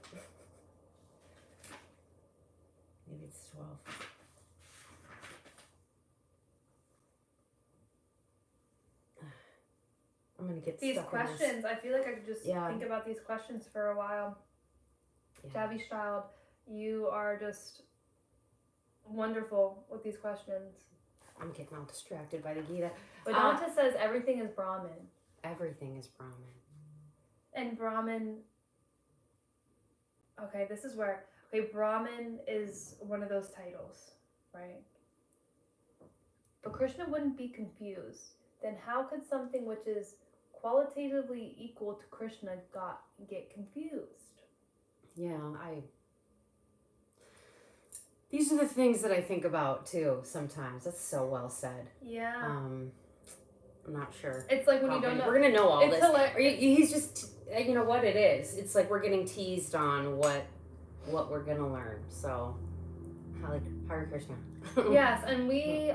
Maybe it's 12. I'm going to get these stuck questions. I feel like I could just think about these questions for a while. Yeah. Javi's child, you are just wonderful with these questions. I'm getting all distracted by the Gita. Vedanta says everything is Brahman. Everything is Brahman. And Brahman... Okay, this is where... Okay, Brahman is one of those titles, right? But Krishna wouldn't be confused. Then how could something which is qualitatively equal to Krishna get confused? Yeah, These are the things that I think about, too, sometimes. That's so well said. Yeah. I'm not sure. It's like when you don't know. We're going to know all this. He's just, you know what it is. It's like we're getting teased on what we're going to learn. So, Hare Krishna. Yes, and we,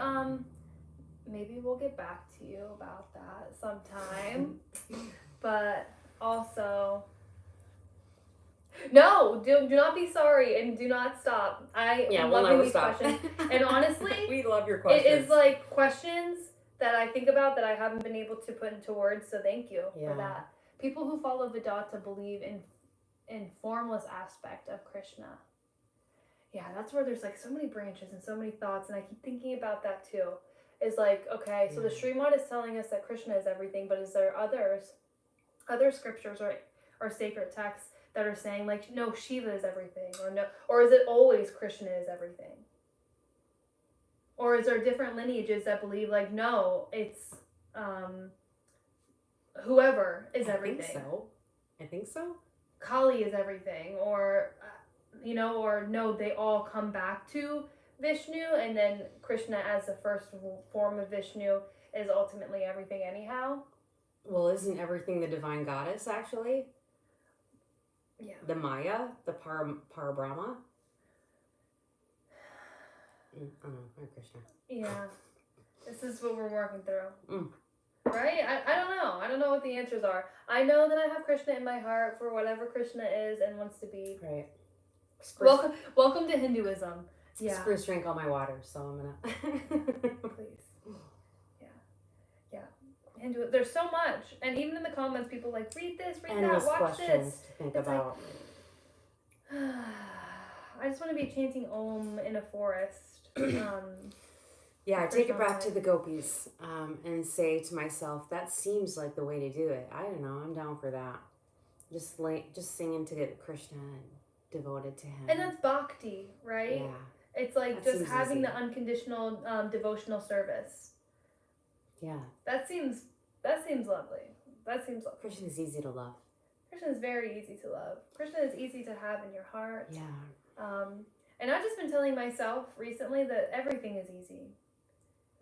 maybe we'll get back to you about that sometime. But also... No, do not be sorry and do not stop. I am loving these questions. And honestly, we love your questions. It is like questions that I think about that I haven't been able to put into words, so thank you for that. People who follow Vedanta believe in formless aspect of Krishna. Yeah, that's where there's like so many branches and so many thoughts, and I keep thinking about that too. Is like, okay, so the Srimad is telling us that Krishna is everything, but is there other scriptures or sacred texts that are saying like, no, Shiva is everything, or is it always Krishna is everything? Or is there different lineages that believe like, no, it's whoever is everything? I think so. Kali is everything, or or no, they all come back to Vishnu, and then Krishna as the first form of Vishnu is ultimately everything anyhow. Well, isn't everything the divine goddess actually? Yeah. The Maya, the Parabrahma. I don't know, Hare Krishna. Yeah. This is what we're working through. Right? I don't know. I don't know what the answers are. I know that I have Krishna in my heart for whatever Krishna is and wants to be. Right. Welcome to Hinduism. Yeah. Spruce drank all my water, so I'm gonna. Please. Yeah. There's so much, and even in the comments, people like read this, read Endless that, watch questions this. to think It's about. I just want to be chanting Om in a forest. Yeah, I take it back to the Gopis and say to myself, that seems like the way to do it. I don't know, I'm down for that. Just singing to Krishna and devoted to him. And that's bhakti, right? Yeah. It's like That just having easy. the unconditional devotional service. Yeah. That seems lovely. Krishna is easy to love. Krishna is very easy to love. Krishna is easy to have in your heart. Yeah. And I've just been telling myself recently that everything is easy.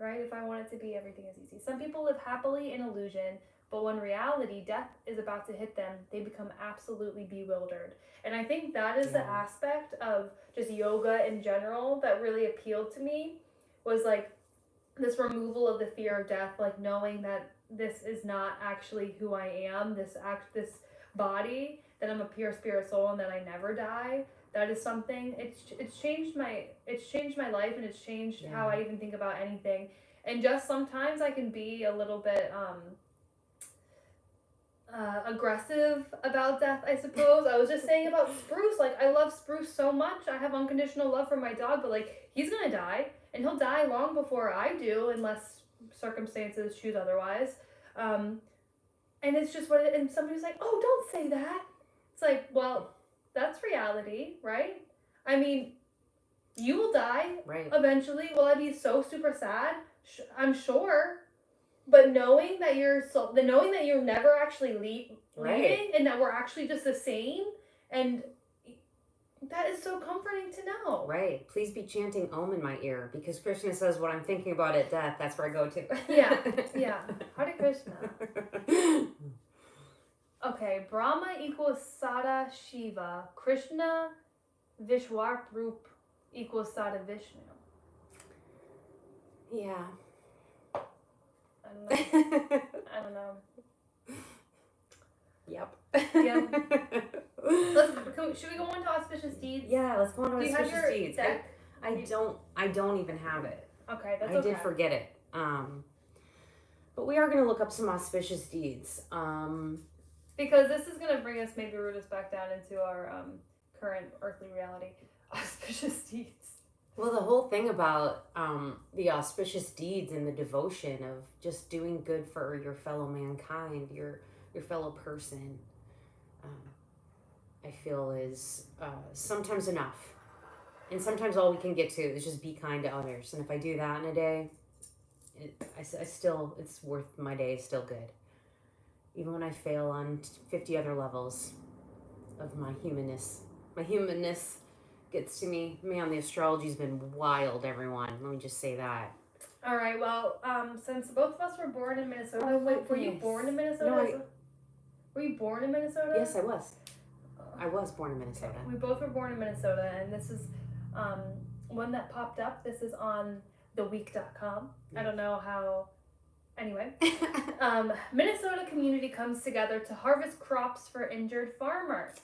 Right? If I want it to be, everything is easy. Some people live happily in illusion, but when reality, death is about to hit them, they become absolutely bewildered. And I think that is the aspect of just yoga in general that really appealed to me, was like this removal of the fear of death, like knowing that this is not actually who I am, this body, that I'm a pure spirit soul and that I never die. That is something, it's changed my life, and it's changed how I even think about anything. And just sometimes I can be a little bit aggressive about death, I suppose. I was just saying about Spruce, like I love Spruce so much. I have unconditional love for my dog, but like he's gonna die, and he'll die long before I do, unless circumstances choose otherwise. And it's just and somebody's like, oh, don't say that. It's like, well, that's reality, right? I mean, you will die eventually. Will I be so super sad? I'm sure. But knowing that you're never actually leaving, and that we're actually just the same, and that is so comforting to know. Right. Please be chanting Om in my ear, because Krishna says what I'm thinking about at death, that's where I go to. Yeah. Hare Krishna. Okay, Brahma equals Sada Shiva. Krishna Vishwarup equals Sada Vishnu. Yeah. I don't know. Yep. Should we go on to Auspicious Deeds? Yeah, let's go on to Auspicious Deeds. Deck? I don't even have it. Okay, that's okay. I did forget it. But we are going to look up some Auspicious Deeds. Because this is going to bring us, maybe root us back down into our current earthly reality. Auspicious Deeds. Well, the whole thing about the auspicious deeds and the devotion of just doing good for your fellow mankind, your fellow person, I feel is sometimes enough. And sometimes all we can get to is just be kind to others. And if I do that in a day, it's worth my day, still good. Even when I fail on 50 other levels of my humanness. My humanness gets to me. Man, the astrology's been wild, everyone. Let me just say that. All right, well, since both of us were born in Minnesota, were you born in Minnesota? No, were you born in Minnesota? Yes, I was. I was born in Minnesota. Okay. We both were born in Minnesota, and this is one that popped up. This is on theweek.com. I don't know how. Anyway, Minnesota community comes together to harvest crops for injured farmers.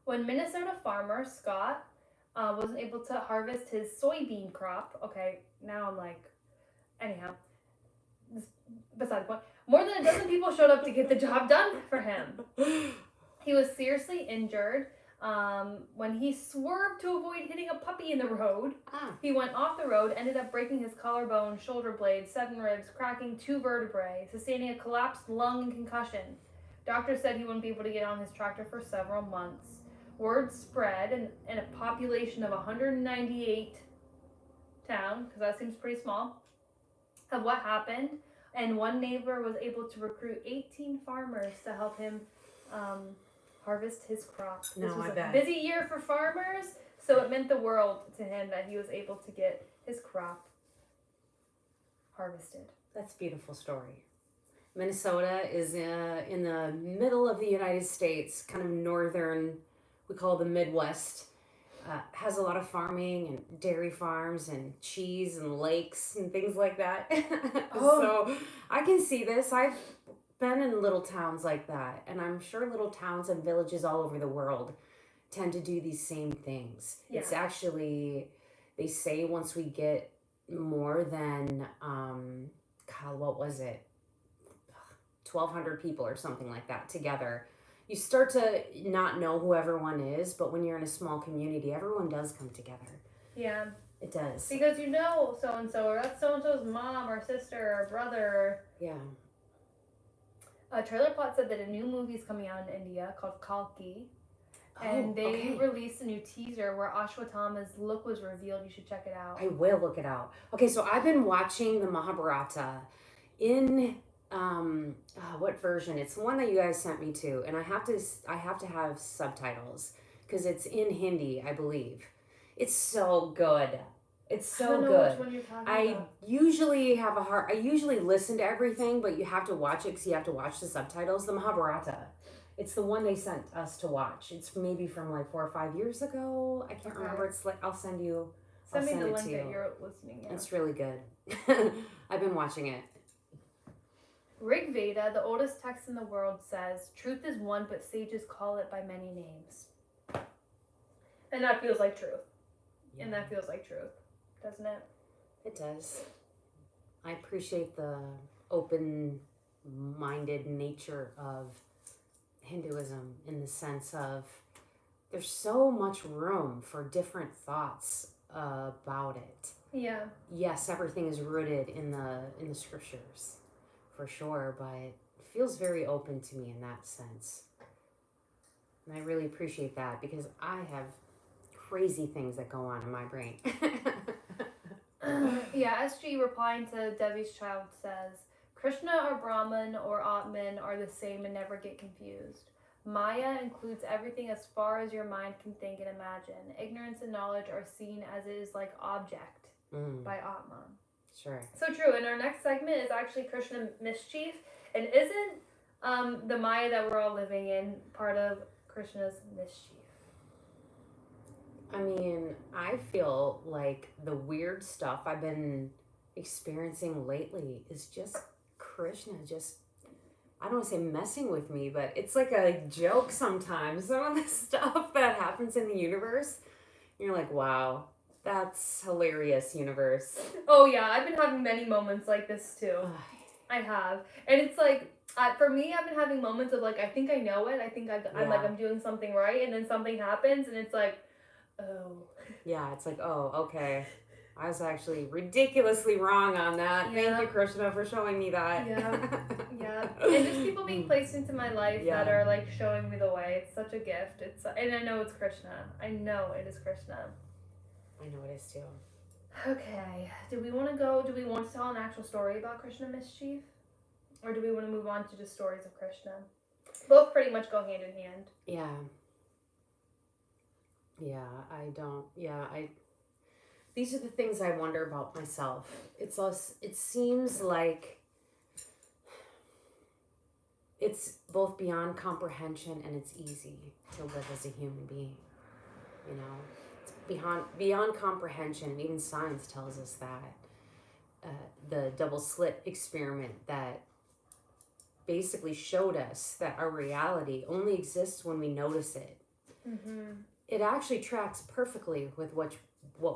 When Minnesota farmer Scott wasn't able to harvest his soybean crop, okay, now I'm like, anyhow, beside the point, more than a dozen people showed up to get the job done for him. He was seriously injured when he swerved to avoid hitting a puppy in the road. He went off the road, ended up breaking his collarbone, shoulder blade, 7 ribs, cracking 2 vertebrae, sustaining a collapsed lung and concussion. Doctors said he wouldn't be able to get on his tractor for several months. Word spread in a population of 198 town, because that seems pretty small, of what happened. And one neighbor was able to recruit 18 farmers to help him harvest his crop. This was a busy year for farmers, so it meant the world to him that he was able to get his crop harvested. That's a beautiful story. Minnesota is in the middle of the United States, kind of northern, we call the Midwest. Has a lot of farming and dairy farms and cheese and lakes and things like that. So I can see this. I've been in little towns like that, and I'm sure little towns and villages all over the world tend to do these same things. Yeah. It's actually, they say once we get more than, God, what was it? 1,200 people or something like that together, you start to not know who everyone is, but when you're in a small community, everyone does come together. Yeah. It does. Because you know so-and-so, or that's so-and-so's mom or sister or brother. Yeah. Trailer Plot said that a new movie is coming out in India called Kalki. And they released a new teaser where Ashwatthama's look was revealed. You should check it out. I will look it out. Okay, so I've been watching the Mahabharata in what version? It's the one that you guys sent me to, and I have to have subtitles because it's in Hindi, I believe. It's so good. It's so I don't know good. Which one you're talking I about. usually listen to everything, but you have to watch it because you have to watch the subtitles. The Mahabharata. It's the one they sent us to watch. It's maybe from like 4 or 5 years ago. I can't remember. It's like I'll send you. Send me the it link to you. that you're listening. Yeah. It's really good. I've been watching it. Rig Veda, the oldest text in the world, says, "Truth is one, but sages call it by many names." And that feels like truth. Yeah. And that feels like truth, doesn't it? It does. I appreciate the open-minded nature of Hinduism in the sense of there's so much room for different thoughts about it. Yeah. Yes, everything is rooted in the scriptures, for sure, but it feels very open to me in that sense. And I really appreciate that because I have crazy things that go on in my brain. Yeah, SG replying to Devi's child says, "Krishna or Brahman or Atman are the same and never get confused. Maya includes everything as far as your mind can think and imagine. Ignorance and knowledge are seen as it is like object by Atman." Sure. So true. And our next segment is actually Krishna Mischief. And isn't the Maya that we're all living in part of Krishna's mischief? I mean, I feel like the weird stuff I've been experiencing lately is just Krishna I don't want to say messing with me, but it's like a joke sometimes. Some of the stuff that happens in the universe, you're like, wow, that's hilarious, universe. Oh yeah, I've been having many moments like this too. I have. And it's like, for me, I've been having moments of like, I think I know it. I think I'm doing something right. And then something happens and it's like, oh. Yeah, it's like, oh, okay. I was actually ridiculously wrong on that. Yeah. Thank you, Krishna, for showing me that. Yeah. And just people being placed into my life that are like showing me the way. It's such a gift. And I know it's Krishna. I know it is Krishna. I know it is too. Okay. Do we want to tell an actual story about Krishna Mischief? Or do we want to move on to just stories of Krishna? Both pretty much go hand in hand. Yeah. These are the things I wonder about myself. It seems like it's both beyond comprehension and it's easy to live as a human being. You know, it's beyond comprehension. Even science tells us that. The double slit experiment that basically showed us that our reality only exists when we notice it. Mm-hmm. It actually tracks perfectly with what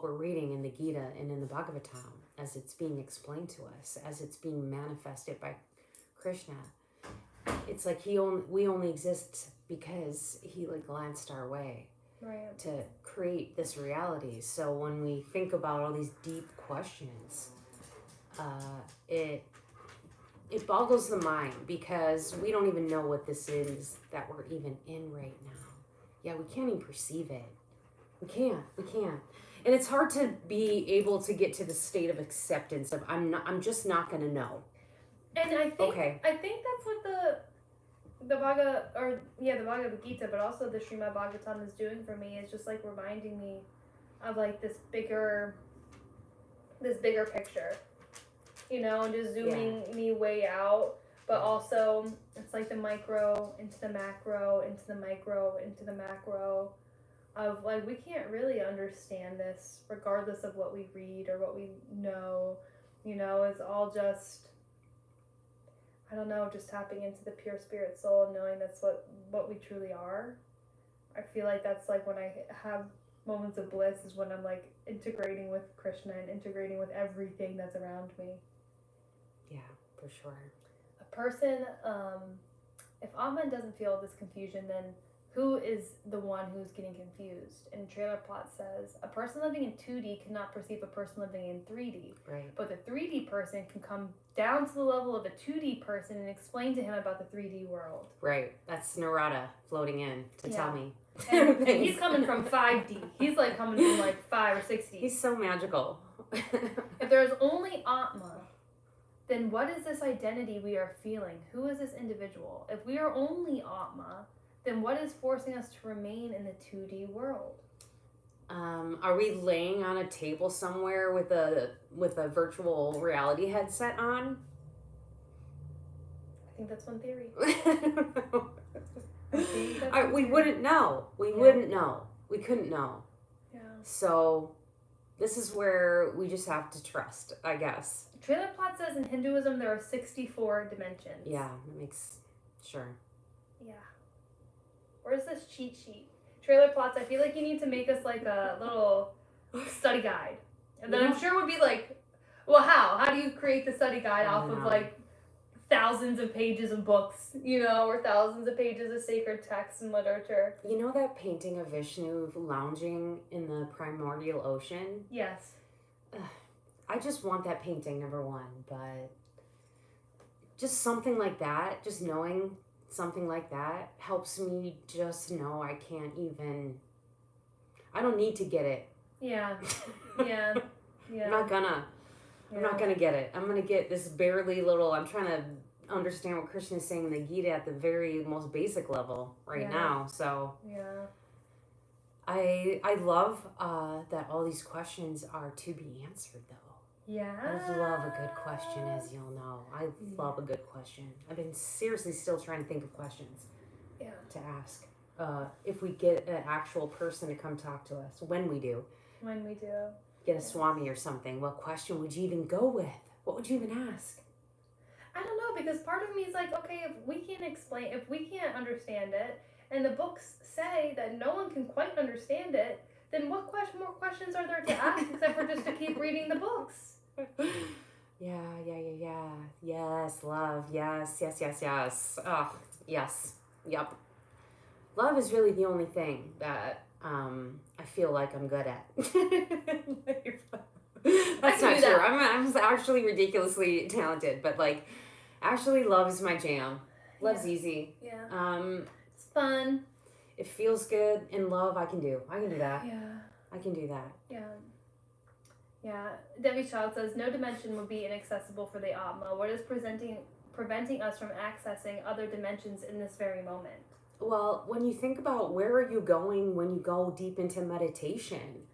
we're reading in the Gita and in the Bhagavad Gita as it's being explained to us, as it's being manifested by Krishna. It's like we only exist because he like glanced our way to create this reality. So when we think about all these deep questions, it boggles the mind because we don't even know what this is that we're even in right now. Yeah, we can't even perceive it. We can't. And it's hard to be able to get to the state of acceptance of I'm just not gonna know. And I think that's what the Bhagavad Gita, but also the Srimad Bhagavatam is doing for me, is just like reminding me of like this bigger picture. You know, and just zooming me way out. But also, it's like the micro into the macro, into the micro, into the macro. Of like, we can't really understand this regardless of what we read or what we know. You know, it's all just, I don't know, just tapping into the pure spirit soul and knowing that's what we truly are. I feel like that's like when I have moments of bliss is when I'm like integrating with Krishna and integrating with everything that's around me. Yeah, for sure. A person, if Atman doesn't feel this confusion, then who is the one who's getting confused? And Trailer Plot says, a person living in 2D cannot perceive a person living in 3D. Right. But the 3D person can come down to the level of a 2D person and explain to him about the 3D world. Right. That's Narada floating in to tell me. And he's coming from 5D. He's like coming from like 5 or 6D. He's so magical. If there's only Atma, then what is this identity we are feeling? Who is this individual? If we are only Atma, then what is forcing us to remain in the 2D world? Are we laying on a table somewhere with a virtual reality headset on? I think that's one theory. We wouldn't know. We wouldn't know. We couldn't know. Yeah. So this is where we just have to trust, I guess. Trailer Plot says in Hinduism there are 64 dimensions. Yeah, that makes sure. Yeah. Where's this cheat sheet? Trailer Plots, I feel like you need to make us like a little study guide. And then I'm sure it would be like, well, how? How do you create the study guide off of like thousands of pages of books, or thousands of pages of sacred texts and literature? You know that painting of Vishnu lounging in the primordial ocean? Yes. I just want that painting, number one, but just something like that, just knowing something like that helps me just know I don't need to get it. Yeah. Yeah. Yeah. I'm not gonna get it. I'm gonna get this barely little, I'm trying to understand what Krishna is saying in the Gita at the very most basic level right now. So yeah. I love that all these questions are to be answered though. Yeah. I love a good question, as you'll know. I love a good question. I've been seriously still trying to think of questions to ask. If we get an actual person to come talk to us, when we do. Get a Swami or something, what question would you even go with? What would you even ask? I don't know, because part of me is like, okay, if we can't understand it, and the books say that no one can quite understand it, then what more questions are there to ask except for just to keep reading the books? Yeah. Yes, love. Yes. Oh, yes. Yep. Love is really the only thing that I feel like I'm good at. That's not true. I'm actually ridiculously talented, but like, actually, love is my jam. Love's easy. Yeah. It's fun. It feels good, and love I can do that. Yeah. I can do that. Yeah. Yeah. Debbie Child says, no dimension would be inaccessible for the Atma. What is preventing us from accessing other dimensions in this very moment? Well, when you think about where are you going when you go deep into meditation,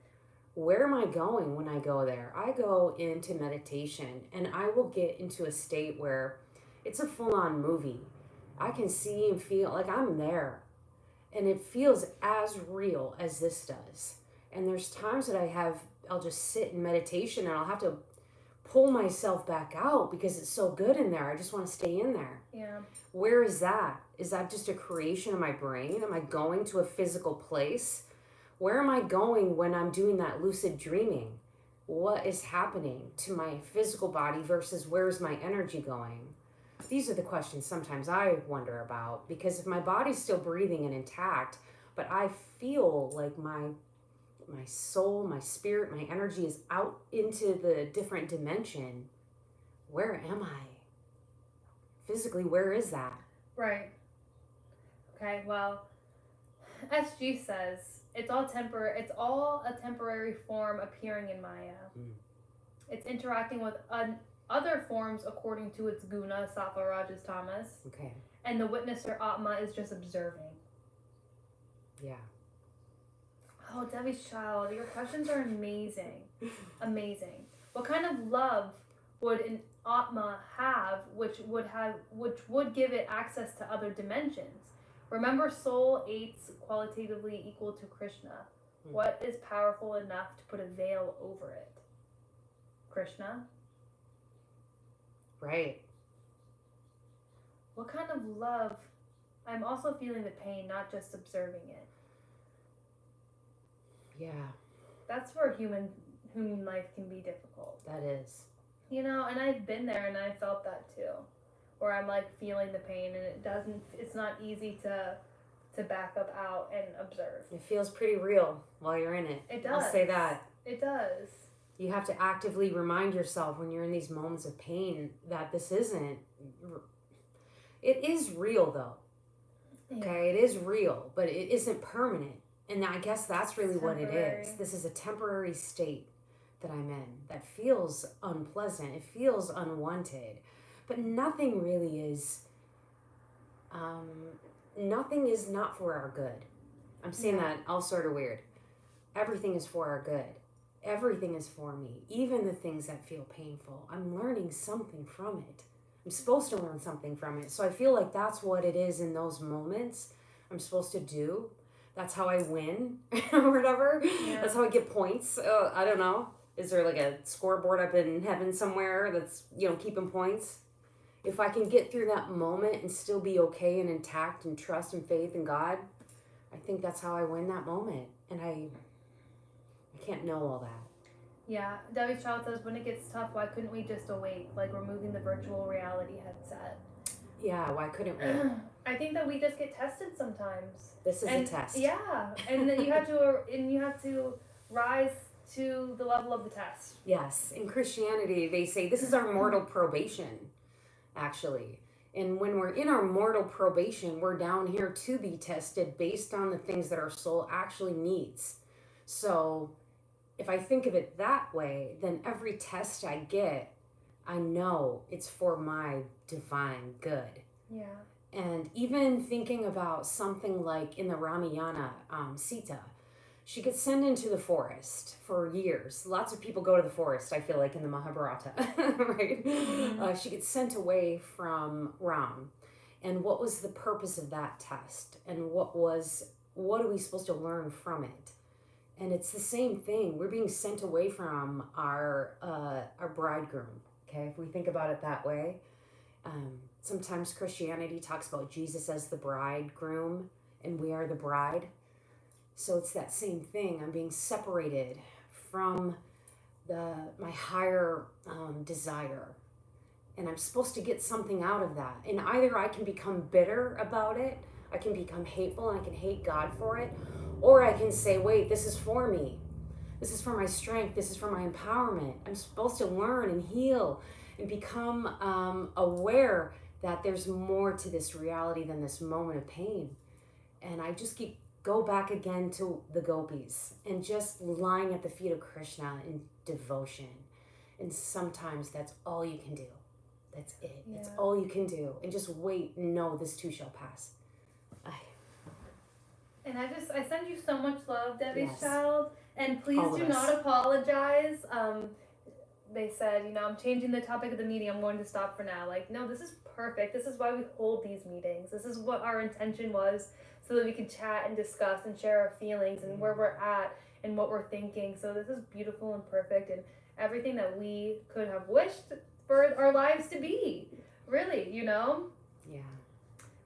where am I going when I go there? I go into meditation and I will get into a state where it's a full-on movie. I can see and feel like I'm there. And it feels as real as this does. And there's times that I'll just sit in meditation and I'll have to pull myself back out because it's so good in there. I just want to stay in there. Yeah. Where is that? Is that just a creation of my brain? Am I going to a physical place? Where am I going when I'm doing that lucid dreaming? What is happening to my physical body versus where is my energy going? These are the questions sometimes I wonder about, because if my body's still breathing and intact, but I feel like my soul, my spirit, my energy is out into the different dimension, where am I? Physically, where is that? Right. Okay, well, SG says, it's all a temporary form appearing in Maya. It's interacting with other forms according to its guna, sattva, rajas, tamas. Okay. And the witnesser Atma is just observing. Yeah. Oh, Debbie's Child, your questions are amazing. Amazing. What kind of love would an Atma have which would give it access to other dimensions? Remember, soul eights qualitatively equal to Krishna. What is powerful enough to put a veil over it? Krishna? Right. What kind of love? I'm also feeling the pain, not just observing it. Yeah. That's where human life can be difficult. That is. You know, and I've been there and I felt that too. Where I'm like feeling the pain and it's not easy to back up out and observe. It feels pretty real while you're in it. It does. I'll say that. It does. You have to actively remind yourself when you're in these moments of pain that this isn't. It is real though. Okay, it is real, but it isn't permanent. And I guess that's really what it is. This is a temporary state that I'm in that feels unpleasant. It feels unwanted. But nothing really is, nothing is not for our good. I'm saying that all sort of weird. Everything is for our good. Everything is for me. Even the things that feel painful. I'm learning something from it. I'm supposed to learn something from it. So I feel like that's what it is in those moments I'm supposed to do. That's how I win or whatever. Yeah. That's how I get points. I don't know. Is there like a scoreboard up in heaven somewhere that's, keeping points? If I can get through that moment and still be okay and intact and trust and faith in God, I think that's how I win that moment. And I can't know all that. Yeah, Debbie's child says, when it gets tough, why couldn't we just awake, like removing the virtual reality headset? Yeah, why couldn't we? I think that we just get tested sometimes. This is a test. Yeah, and then you have to rise to the level of the test. Yes, in Christianity, they say this is our mortal probation, actually. And when we're in our mortal probation, we're down here to be tested based on the things that our soul actually needs. So if I think of it that way, then every test I get, I know it's for my divine good. Yeah. And even thinking about something like in the Ramayana, Sita, she gets sent into the forest for years. Lots of people go to the forest, I feel like, in the Mahabharata, right? Mm-hmm. She gets sent away from Ram. And what was the purpose of that test? And what are we supposed to learn from it? And it's the same thing. We're being sent away from our bridegroom, okay? If we think about it that way. Sometimes Christianity talks about Jesus as the bridegroom and we are the bride. So it's that same thing. I'm being separated from my higher desire. And I'm supposed to get something out of that. And either I can become bitter about it, I can become hateful and I can hate God for it, or I can say, wait, this is for me. This is for my strength. This is for my empowerment. I'm supposed to learn and heal and become aware that there's more to this reality than this moment of pain. And I just go back again to the Gopis and just lying at the feet of Krishna in devotion. And sometimes that's all you can do. That's it. Yeah. That's all you can do. And just wait and know this too shall pass. And I send you so much love, Debbie's child. And please do not apologize. They said, I'm changing the topic of the meeting. I'm going to stop for now. Like, no, this is perfect. This is why we hold these meetings. This is what our intention was, so that we could chat and discuss and share our feelings and where we're at and what we're thinking. So this is beautiful and perfect and everything that we could have wished for our lives to be. Really, Yeah.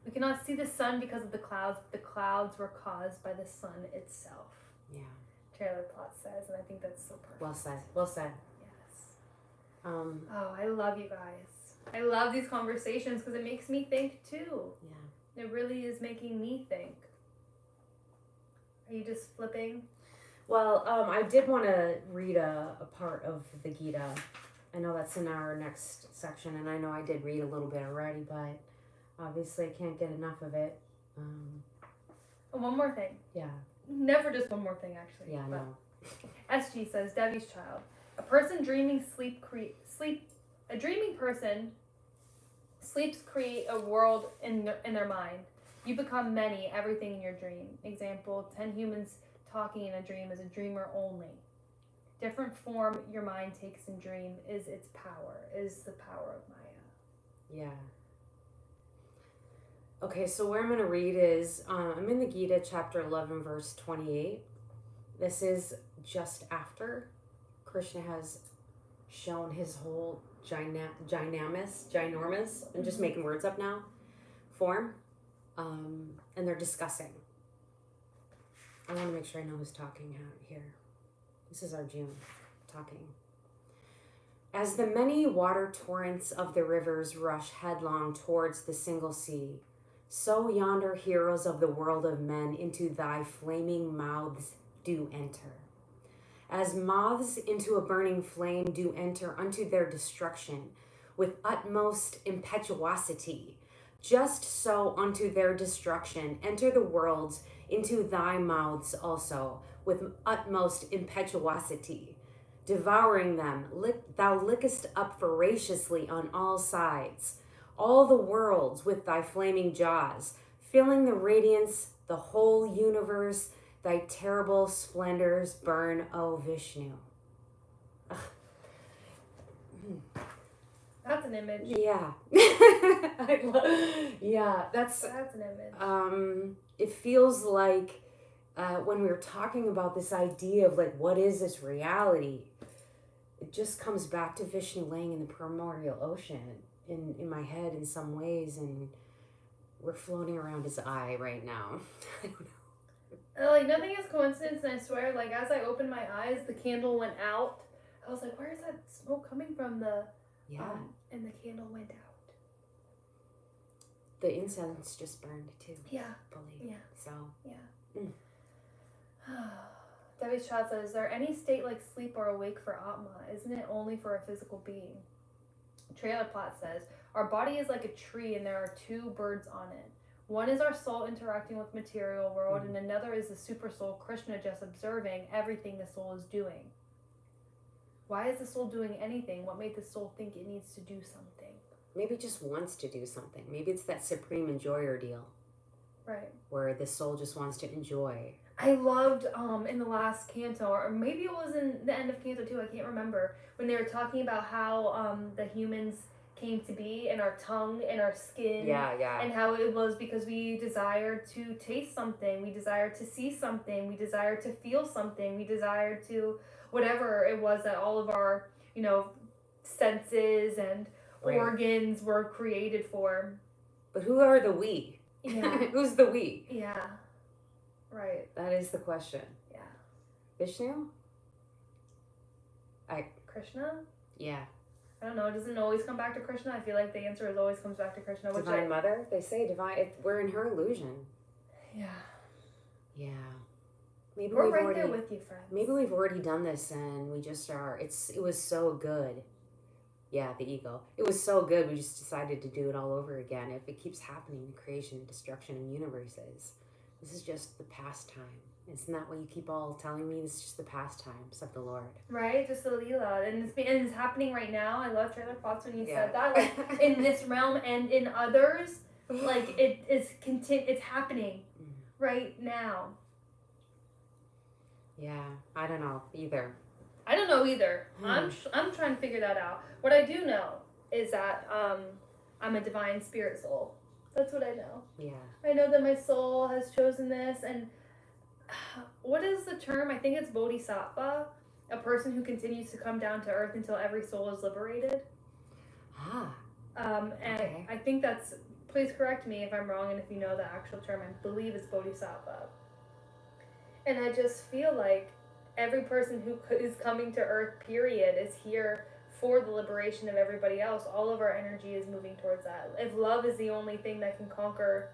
We cannot see the sun because of the clouds, but the clouds were caused by the sun itself. Yeah. Trailer Plot says, and I think that's so perfect. Well said. Well said. Yes. I love you guys. I love these conversations because it makes me think too. Yeah. It really is making me think. Are you just flipping? Well, I did want to read a part of the Gita. I know that's in our next section, and I know I did read a little bit already, but obviously I can't get enough of it. One more thing. Yeah. Never just one more thing, actually. Yeah, no. SG says, Debbie's child. A person dreaming a dreaming person sleeps create a world in their mind. You become many, everything in your dream. Example, 10 humans talking in a dream is a dreamer only. Different form your mind takes in dream is the power of Maya. Yeah. Okay, so where I'm going to read is, I'm in the Gita, chapter 11, verse 28. This is just after Krishna has shown his whole ginormous, I'm just making words up now, form, and they're discussing. I want to make sure I know who's talking here. This is Arjuna talking. As the many water torrents of the rivers rush headlong towards the single sea, so yonder heroes of the world of men into thy flaming mouths do enter. As moths into a burning flame do enter unto their destruction with utmost impetuosity, just so unto their destruction enter the worlds into thy mouths also with utmost impetuosity. Devouring them, thou lickest up voraciously on all sides, all the worlds with thy flaming jaws, filling the radiance, the whole universe, thy terrible splendors burn, O Vishnu. That's an image. Yeah. Yeah, that's an image. It feels like when we were talking about this idea of like, what is this reality? It just comes back to Vishnu laying in the primordial ocean in my head in some ways, and we're floating around his eye right now. I don't know. Like, nothing is coincidence, and I swear, like, as I opened my eyes, the candle went out. I was like, where is that smoke coming from? And the candle went out. The incense just burned too. Yeah. I believe. Yeah. So. Yeah. Debbie Shah says, is there any state like sleep or awake for Atma? Isn't it only for a physical being? Trailer Plot says, our body is like a tree and there are two birds on it. One is our soul interacting with material world, and another is the super soul, Krishna, just observing everything the soul is doing. Why is the soul doing anything? What made the soul think it needs to do something? Maybe it just wants to do something. Maybe it's that supreme enjoyer deal. Right. Where the soul just wants to enjoy. I loved in the last canto, or maybe it was in the end of canto 2, I can't remember, when they were talking about how the humans came to be, and our tongue and our skin. Yeah. And how it was because we desired to taste something, we desired to see something, we desired to feel something, we desired to whatever it was that all of our, senses and organs were created for. But who are the we? Yeah. Who's the we? Yeah. Right. That is the question. Yeah. Vishnu? Krishna? Yeah. I don't know. It doesn't always come back to Krishna. I feel like the answer always comes back to Krishna. Divine Mother? They say divine. We're in her illusion. Yeah. Yeah. Maybe we're right there with you, friends. Maybe we've already done this and we just are. It was so good. Yeah, the ego. It was so good. We just decided to do it all over again. If it keeps happening, creation, destruction, and universes. This is just the pastime. Isn't that what you keep all telling me? This is just the pastimes of the Lord. Right? Just the Leela. And it's happening right now. I love Trailer Plots when you said that. Like, in this realm and in others, like, it's happening right now. Yeah. I don't know either. I don't know either. I'm trying to figure that out. What I do know is that I'm a divine spirit soul. That's what I know. Yeah. I know that my soul has chosen this, and what is the term? I think it's bodhisattva, a person who continues to come down to earth until every soul is liberated. And okay. I think that's, please correct me if I'm wrong, and if you know the actual term, I believe it's bodhisattva. And I just feel like every person who is coming to earth, period, is here for the liberation of everybody else. All of our energy is moving towards that. If love is the only thing that can conquer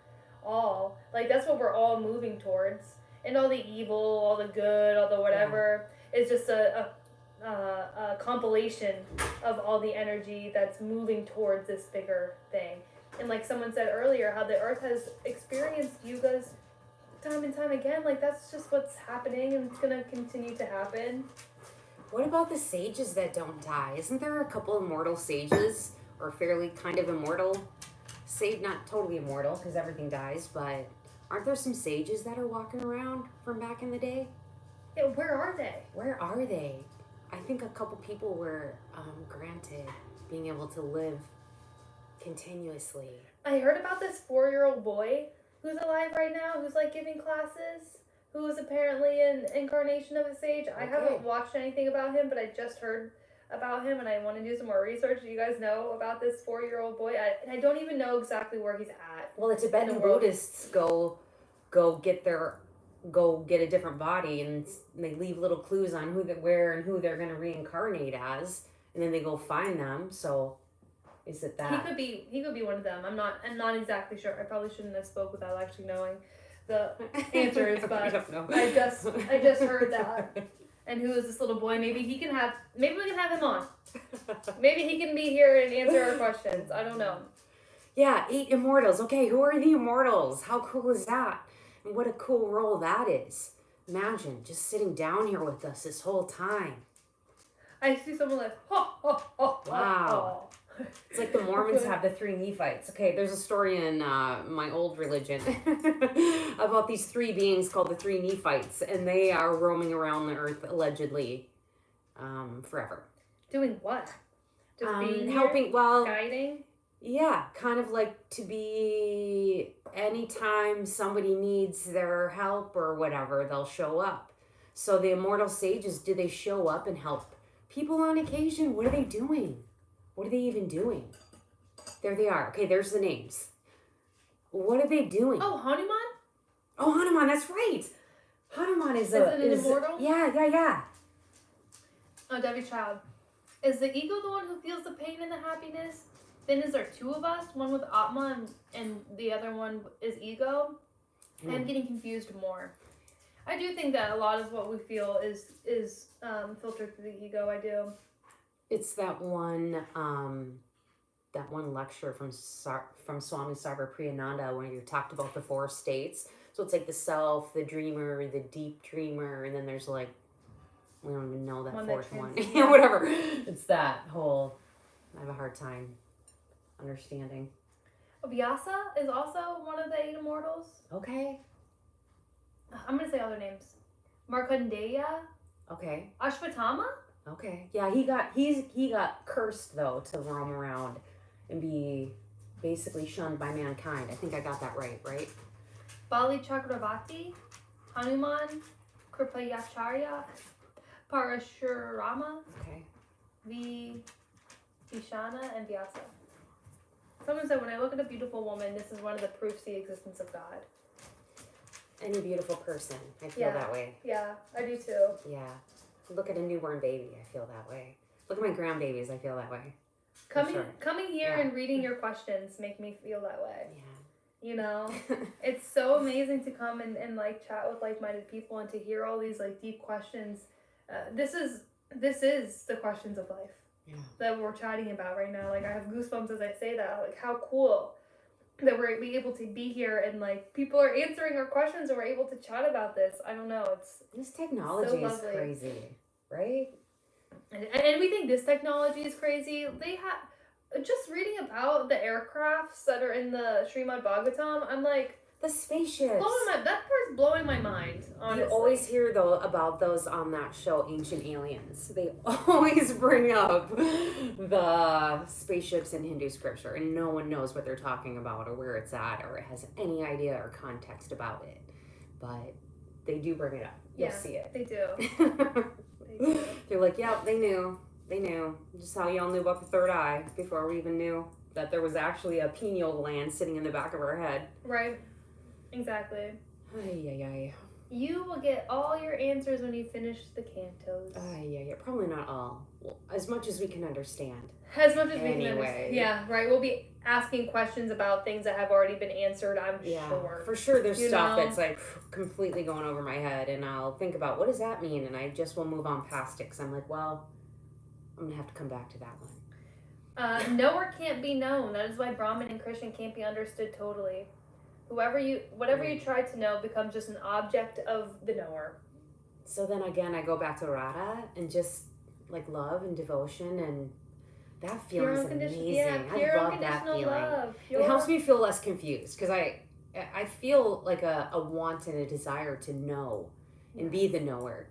all, like, that's what we're all moving towards. And all the evil, all the good, all the whatever, is just a compilation of all the energy that's moving towards this bigger thing. And like someone said earlier, how the earth has experienced yugas time and time again. Like, that's just what's happening, and it's going to continue to happen. What about the sages that don't die? Isn't there a couple immortal sages, or fairly kind of immortal? Not totally immortal, because everything dies, but aren't there some sages that are walking around from back in the day? Yeah, where are they? Where are they? I think a couple people were granted being able to live continuously. I heard about this 4-year-old boy who's alive right now, who's like giving classes, who is apparently an incarnation of a sage. I haven't watched anything about him, but I just heard about him, and I want to do some more research. Do you guys know about this 4-year-old boy? I don't even know exactly where he's at. Well, the Tibetan Buddhists go get their go get a different body, and they leave little clues on where and who they're going to reincarnate as, and then they go find them. So is it that he could be one of them. I'm not exactly sure. I probably shouldn't have spoke without actually knowing the answers, but I just heard that. And who is this little boy? Maybe we can have him on. Maybe he can be here and answer our questions. I don't know. Yeah, 8 immortals. Okay, who are the immortals? How cool is that? And what a cool role that is. Imagine just sitting down here with us this whole time. I see someone like, ho, ho, ho, wow. Ho. It's like the Mormons have the 3 Nephites. Okay, there's a story in my old religion about these 3 beings called the 3 Nephites, and they are roaming around the earth allegedly forever. Doing what? Just being helping, here? Well, guiding? Yeah, kind of like to be anytime somebody needs their help or whatever, they'll show up. So the immortal sages, do they show up and help people on occasion? What are they doing? What are they even doing? There they are. Okay, there's the names. What are they doing? Oh, Hanuman? Oh, Hanuman, that's right. Hanuman is an immortal? Yeah. Oh, Debbie Child. Is the ego the one who feels the pain and the happiness? Then is there 2 of us? One with Atma and the other one is ego? I'm getting confused more. I do think that a lot of what we feel is filtered through the ego. I do. It's that one lecture from Swami Sarvapriyananda when you talked about the 4 states. So it's like the self, the dreamer, the deep dreamer, and then there's like, we don't even know that 4th one. Yeah, whatever. It's that whole, I have a hard time understanding. Vyasa is also one of the 8 immortals. Okay. I'm going to say other names. Markandeya. Okay. Ashwatthama. Okay. Yeah, he got cursed though to roam around and be basically shunned by mankind. I think I got that right? Bali Chakravati, Hanuman, Kripayacharya, Parashurama. Okay. Vishana and Vyasa. Someone said, when I look at a beautiful woman, this is one of the proofs the existence of God. Any beautiful person, I feel that way. Yeah, I do too. Yeah. Look at a newborn baby, I feel that way. Look at my grandbabies, I feel that way. Coming here and reading your questions make me feel that way. Yeah. You know, it's so amazing to come and like chat with like-minded people and to hear all these like deep questions. This is the questions of life that we're chatting about right now. Like I have goosebumps as I say that. Like how cool that we're able to be here and like people are answering our questions and we're able to chat about this. I don't know. This technology is crazy, right? And we think this technology is crazy. They have just reading about the aircrafts that are in the Srimad Bhagavatam. I'm like the spaceships. That part's blowing my mind. Honestly. You always hear though about those on that show, Ancient Aliens. They always bring up the spaceships in Hindu scripture, and no one knows what they're talking about or where it's at or has any idea or context about it. But they do bring it up. You'll see it. They do. They're like, yep, they knew. Just how y'all knew about the third eye before we even knew that there was actually a pineal gland sitting in the back of our head. Right. Exactly. Ay. You will get all your answers when you finish the cantos. Ay. Probably not all. Well, as much as we can understand. As much as we can understand. Yeah, right. We'll be asking questions about things that have already been answered, I'm sure. For sure there's stuff that's like completely going over my head, and I'll think about what does that mean, and I just will move on past it because I'm like, well, I'm going to have to come back to that one. Knower can't be known. That is why Brahman and Christian can't be understood whatever you try to know becomes just an object of the knower. So then again, I go back to Radha and just like love and devotion, and that feeling is amazing. Yeah, I love that feeling. Love. It helps me feel less confused because I feel like a want and a desire to know and be the knower.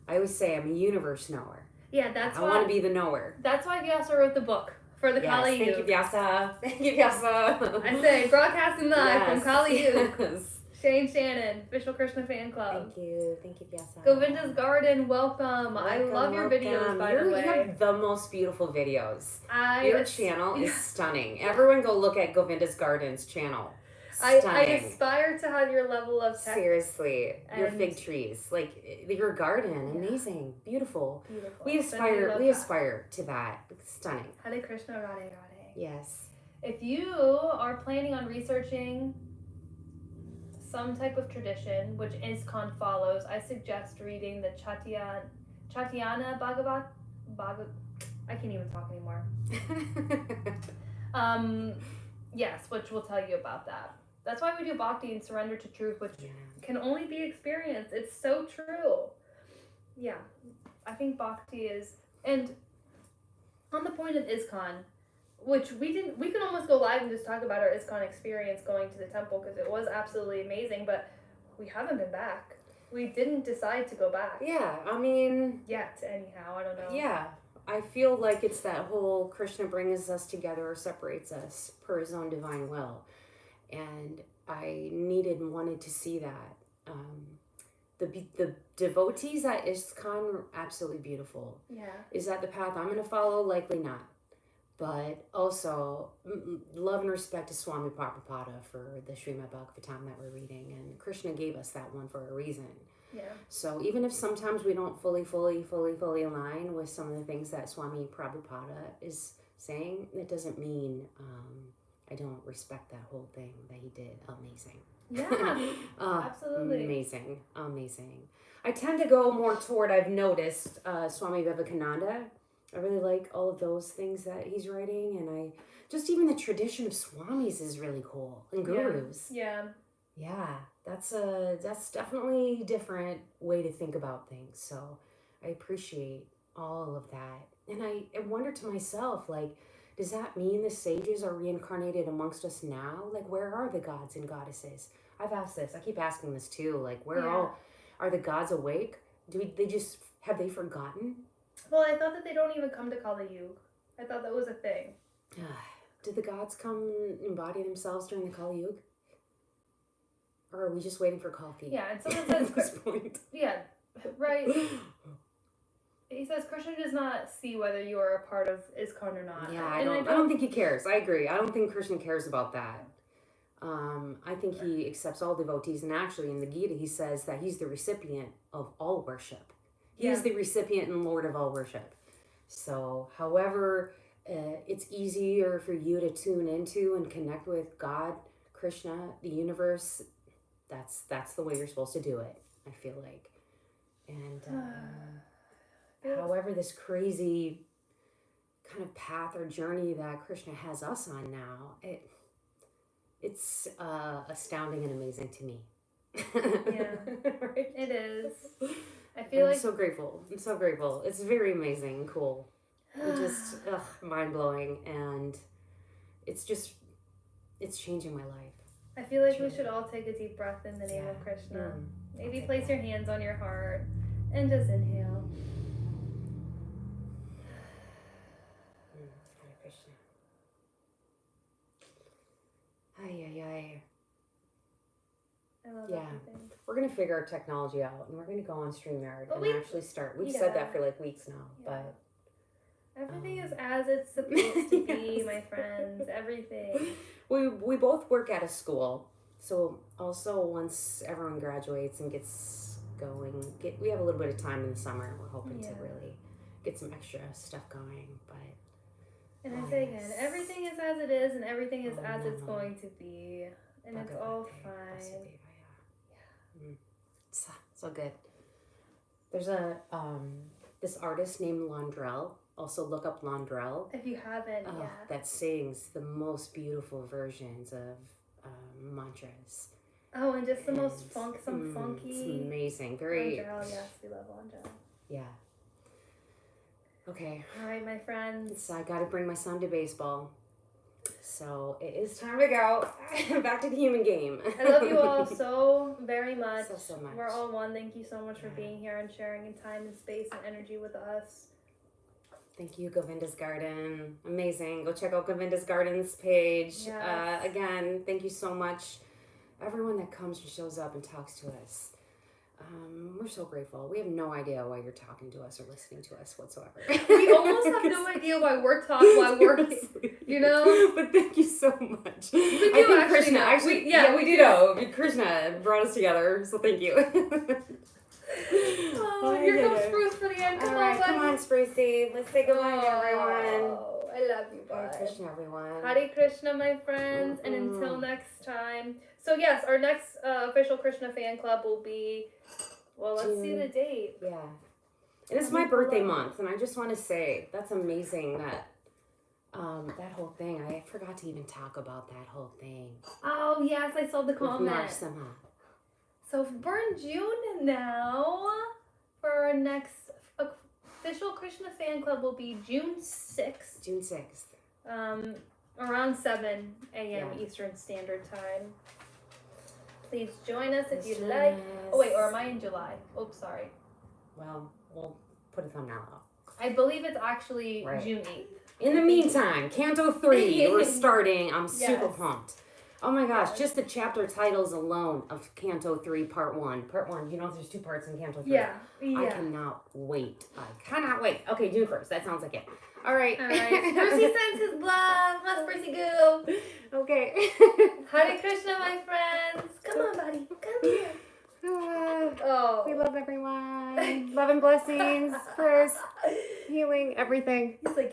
I always say I'm a universe knower. Yeah, I want to be the knower. That's why Vyasa wrote the book. For the Kali Yuga. Thank you, Vyasa. I say, broadcasting live from Kali Yuga. Yes. Shae and Shannon, official Krishna Fan Club. Thank you, Vyasa. Govinda's Garden, welcome. I love your videos, by the way. You have the most beautiful videos. Your channel is stunning. Everyone go look at Govinda's Garden's channel. Stunning. I aspire to have your level of tech. Seriously, your fig trees, like your garden, amazing, beautiful. We aspire to that. Stunning. Hare Krishna, Radha, Radha. Yes. If you are planning on researching some type of tradition which ISKCON follows, I suggest reading the Chaitanya Bhagavad. I can't even talk anymore. Yes, which will tell you about that. That's why we do bhakti and surrender to truth, which can only be experienced. It's so true. Yeah, I think bhakti is, and on the point of ISKCON, which we can almost go live and just talk about our ISKCON experience going to the temple because it was absolutely amazing, but we haven't been back. We didn't decide to go back. Yeah, I mean... Yet, anyhow, I don't know. Yeah, I feel like it's that whole Krishna brings us together or separates us per his own divine will. And I needed and wanted to see that. The devotees at ISKCON are absolutely beautiful. Yeah. Is that the path I'm going to follow? Likely not. But also, love and respect to Swami Prabhupada for the Srimad Bhagavatam that we're reading. And Krishna gave us that one for a reason. Yeah. So even if sometimes we don't fully align with some of the things that Swami Prabhupada is saying, that doesn't mean I don't respect that whole thing that he did. Amazing. Yeah, absolutely. Amazing. I tend to go more toward, I've noticed, Swami Vivekananda. I really like all of those things that he's writing, and just even the tradition of swamis is really cool, and gurus. Yeah. Yeah, that's definitely a different way to think about things. So I appreciate all of that. And I wonder to myself, like, does that mean the sages are reincarnated amongst us now? Like, where are the gods and goddesses? I've asked this. I keep asking this too. Like, are the gods awake? Have they forgotten? Well, I thought that they don't even come to Kali Yuga. I thought that was a thing. Did the gods come embody themselves during the Kali Yuga? Or are we just waiting for coffee? Yeah, and someone says... at this point. Yeah, right. He says Krishna does not see whether you are a part of ISKCON or not. Yeah, I don't think he cares. I agree. I don't think Krishna cares about that. I think he accepts all devotees. And actually, in the Gita, he says that he's the recipient of all worship. He is the recipient and Lord of all worship. So, however, it's easier for you to tune into and connect with God, Krishna, the universe, that's the way you're supposed to do it, I feel like. And however, this crazy kind of path or journey that Krishna has us on now, it's astounding and amazing to me. Yeah, right? It is. I feel like... I'm so grateful. It's very amazing and cool. Just mind-blowing, and it's changing my life. I feel like we should all take a deep breath in the name of Krishna. Maybe place your hands on your heart and just inhale. Hare Krishna. Ay. I love everything. We're going to figure our technology out, and we're going to go on StreamYard and actually start. We've said that for like weeks now, but... Everything is as it's supposed to be, my friends. Everything. We both work at a school, so also once everyone graduates and gets going, we have a little bit of time in the summer. We're hoping to really get some extra stuff going, but... And I say again, everything is as it is, and everything is as it's going to be, and it's all fine. So good. There's this artist named Londrell. Also look up Londrell. If you haven't, that sings the most beautiful versions of mantras. Oh, and just the most funky. It's amazing. Very. Londrell, yes, we love Londrell. Yeah. Okay. All right, my friends. So I got to bring my son to baseball. So it is time to go. Back to the human game. I love you all so very much. So much. We're all one. Thank you so much for being here and sharing in time and space and energy with us. Thank you, Govinda's Garden. Amazing. Go check out Govinda's Garden's page. Yes. Again, thank you so much. Everyone that comes and shows up and talks to us. We're so grateful. We have no idea why you're talking to us or listening to us whatsoever. We almost have no idea why we're talking, you know? But thank you so much. We do I think actually Krishna, know. actually, We do know. Krishna brought us together, so thank you. Oh, here comes Spruce for the end. Come on, come on, Sprucey. Let's say goodbye to everyone. Oh, I love you, bud. Hare Krishna, everyone. Hare Krishna, my friends. And until next time. So, yes, our next official Krishna Fan Club will be, well, let's see the date. Yeah. And it's my birthday month, and I just want to say, that's amazing that that whole thing. I forgot to even talk about that whole thing. Oh, yes, I saw the comment. Narsama. So we're in June now. For our next official Krishna Fan Club will be June 6th. June 6th. Around 7 a.m. Eastern Standard Time. Please join us if you'd like. Oh, wait, or am I in July? Oops, sorry. Well, we'll put a thumbnail up. I believe it's actually June 8th. In the meantime, Canto 3, we're starting. I'm super pumped. Oh my gosh, just the chapter titles alone of Canto 3, Part 1. Part 1, you know there's 2 parts in Canto 3. Yeah. I cannot wait. Okay, June 1st. That sounds like it. All right. Percy sends his love. Let's Percy go. Okay. Hare Krishna, my friends. Come on, buddy. Come here. We love everyone. Love and blessings. Chris. Healing. Everything. He's like,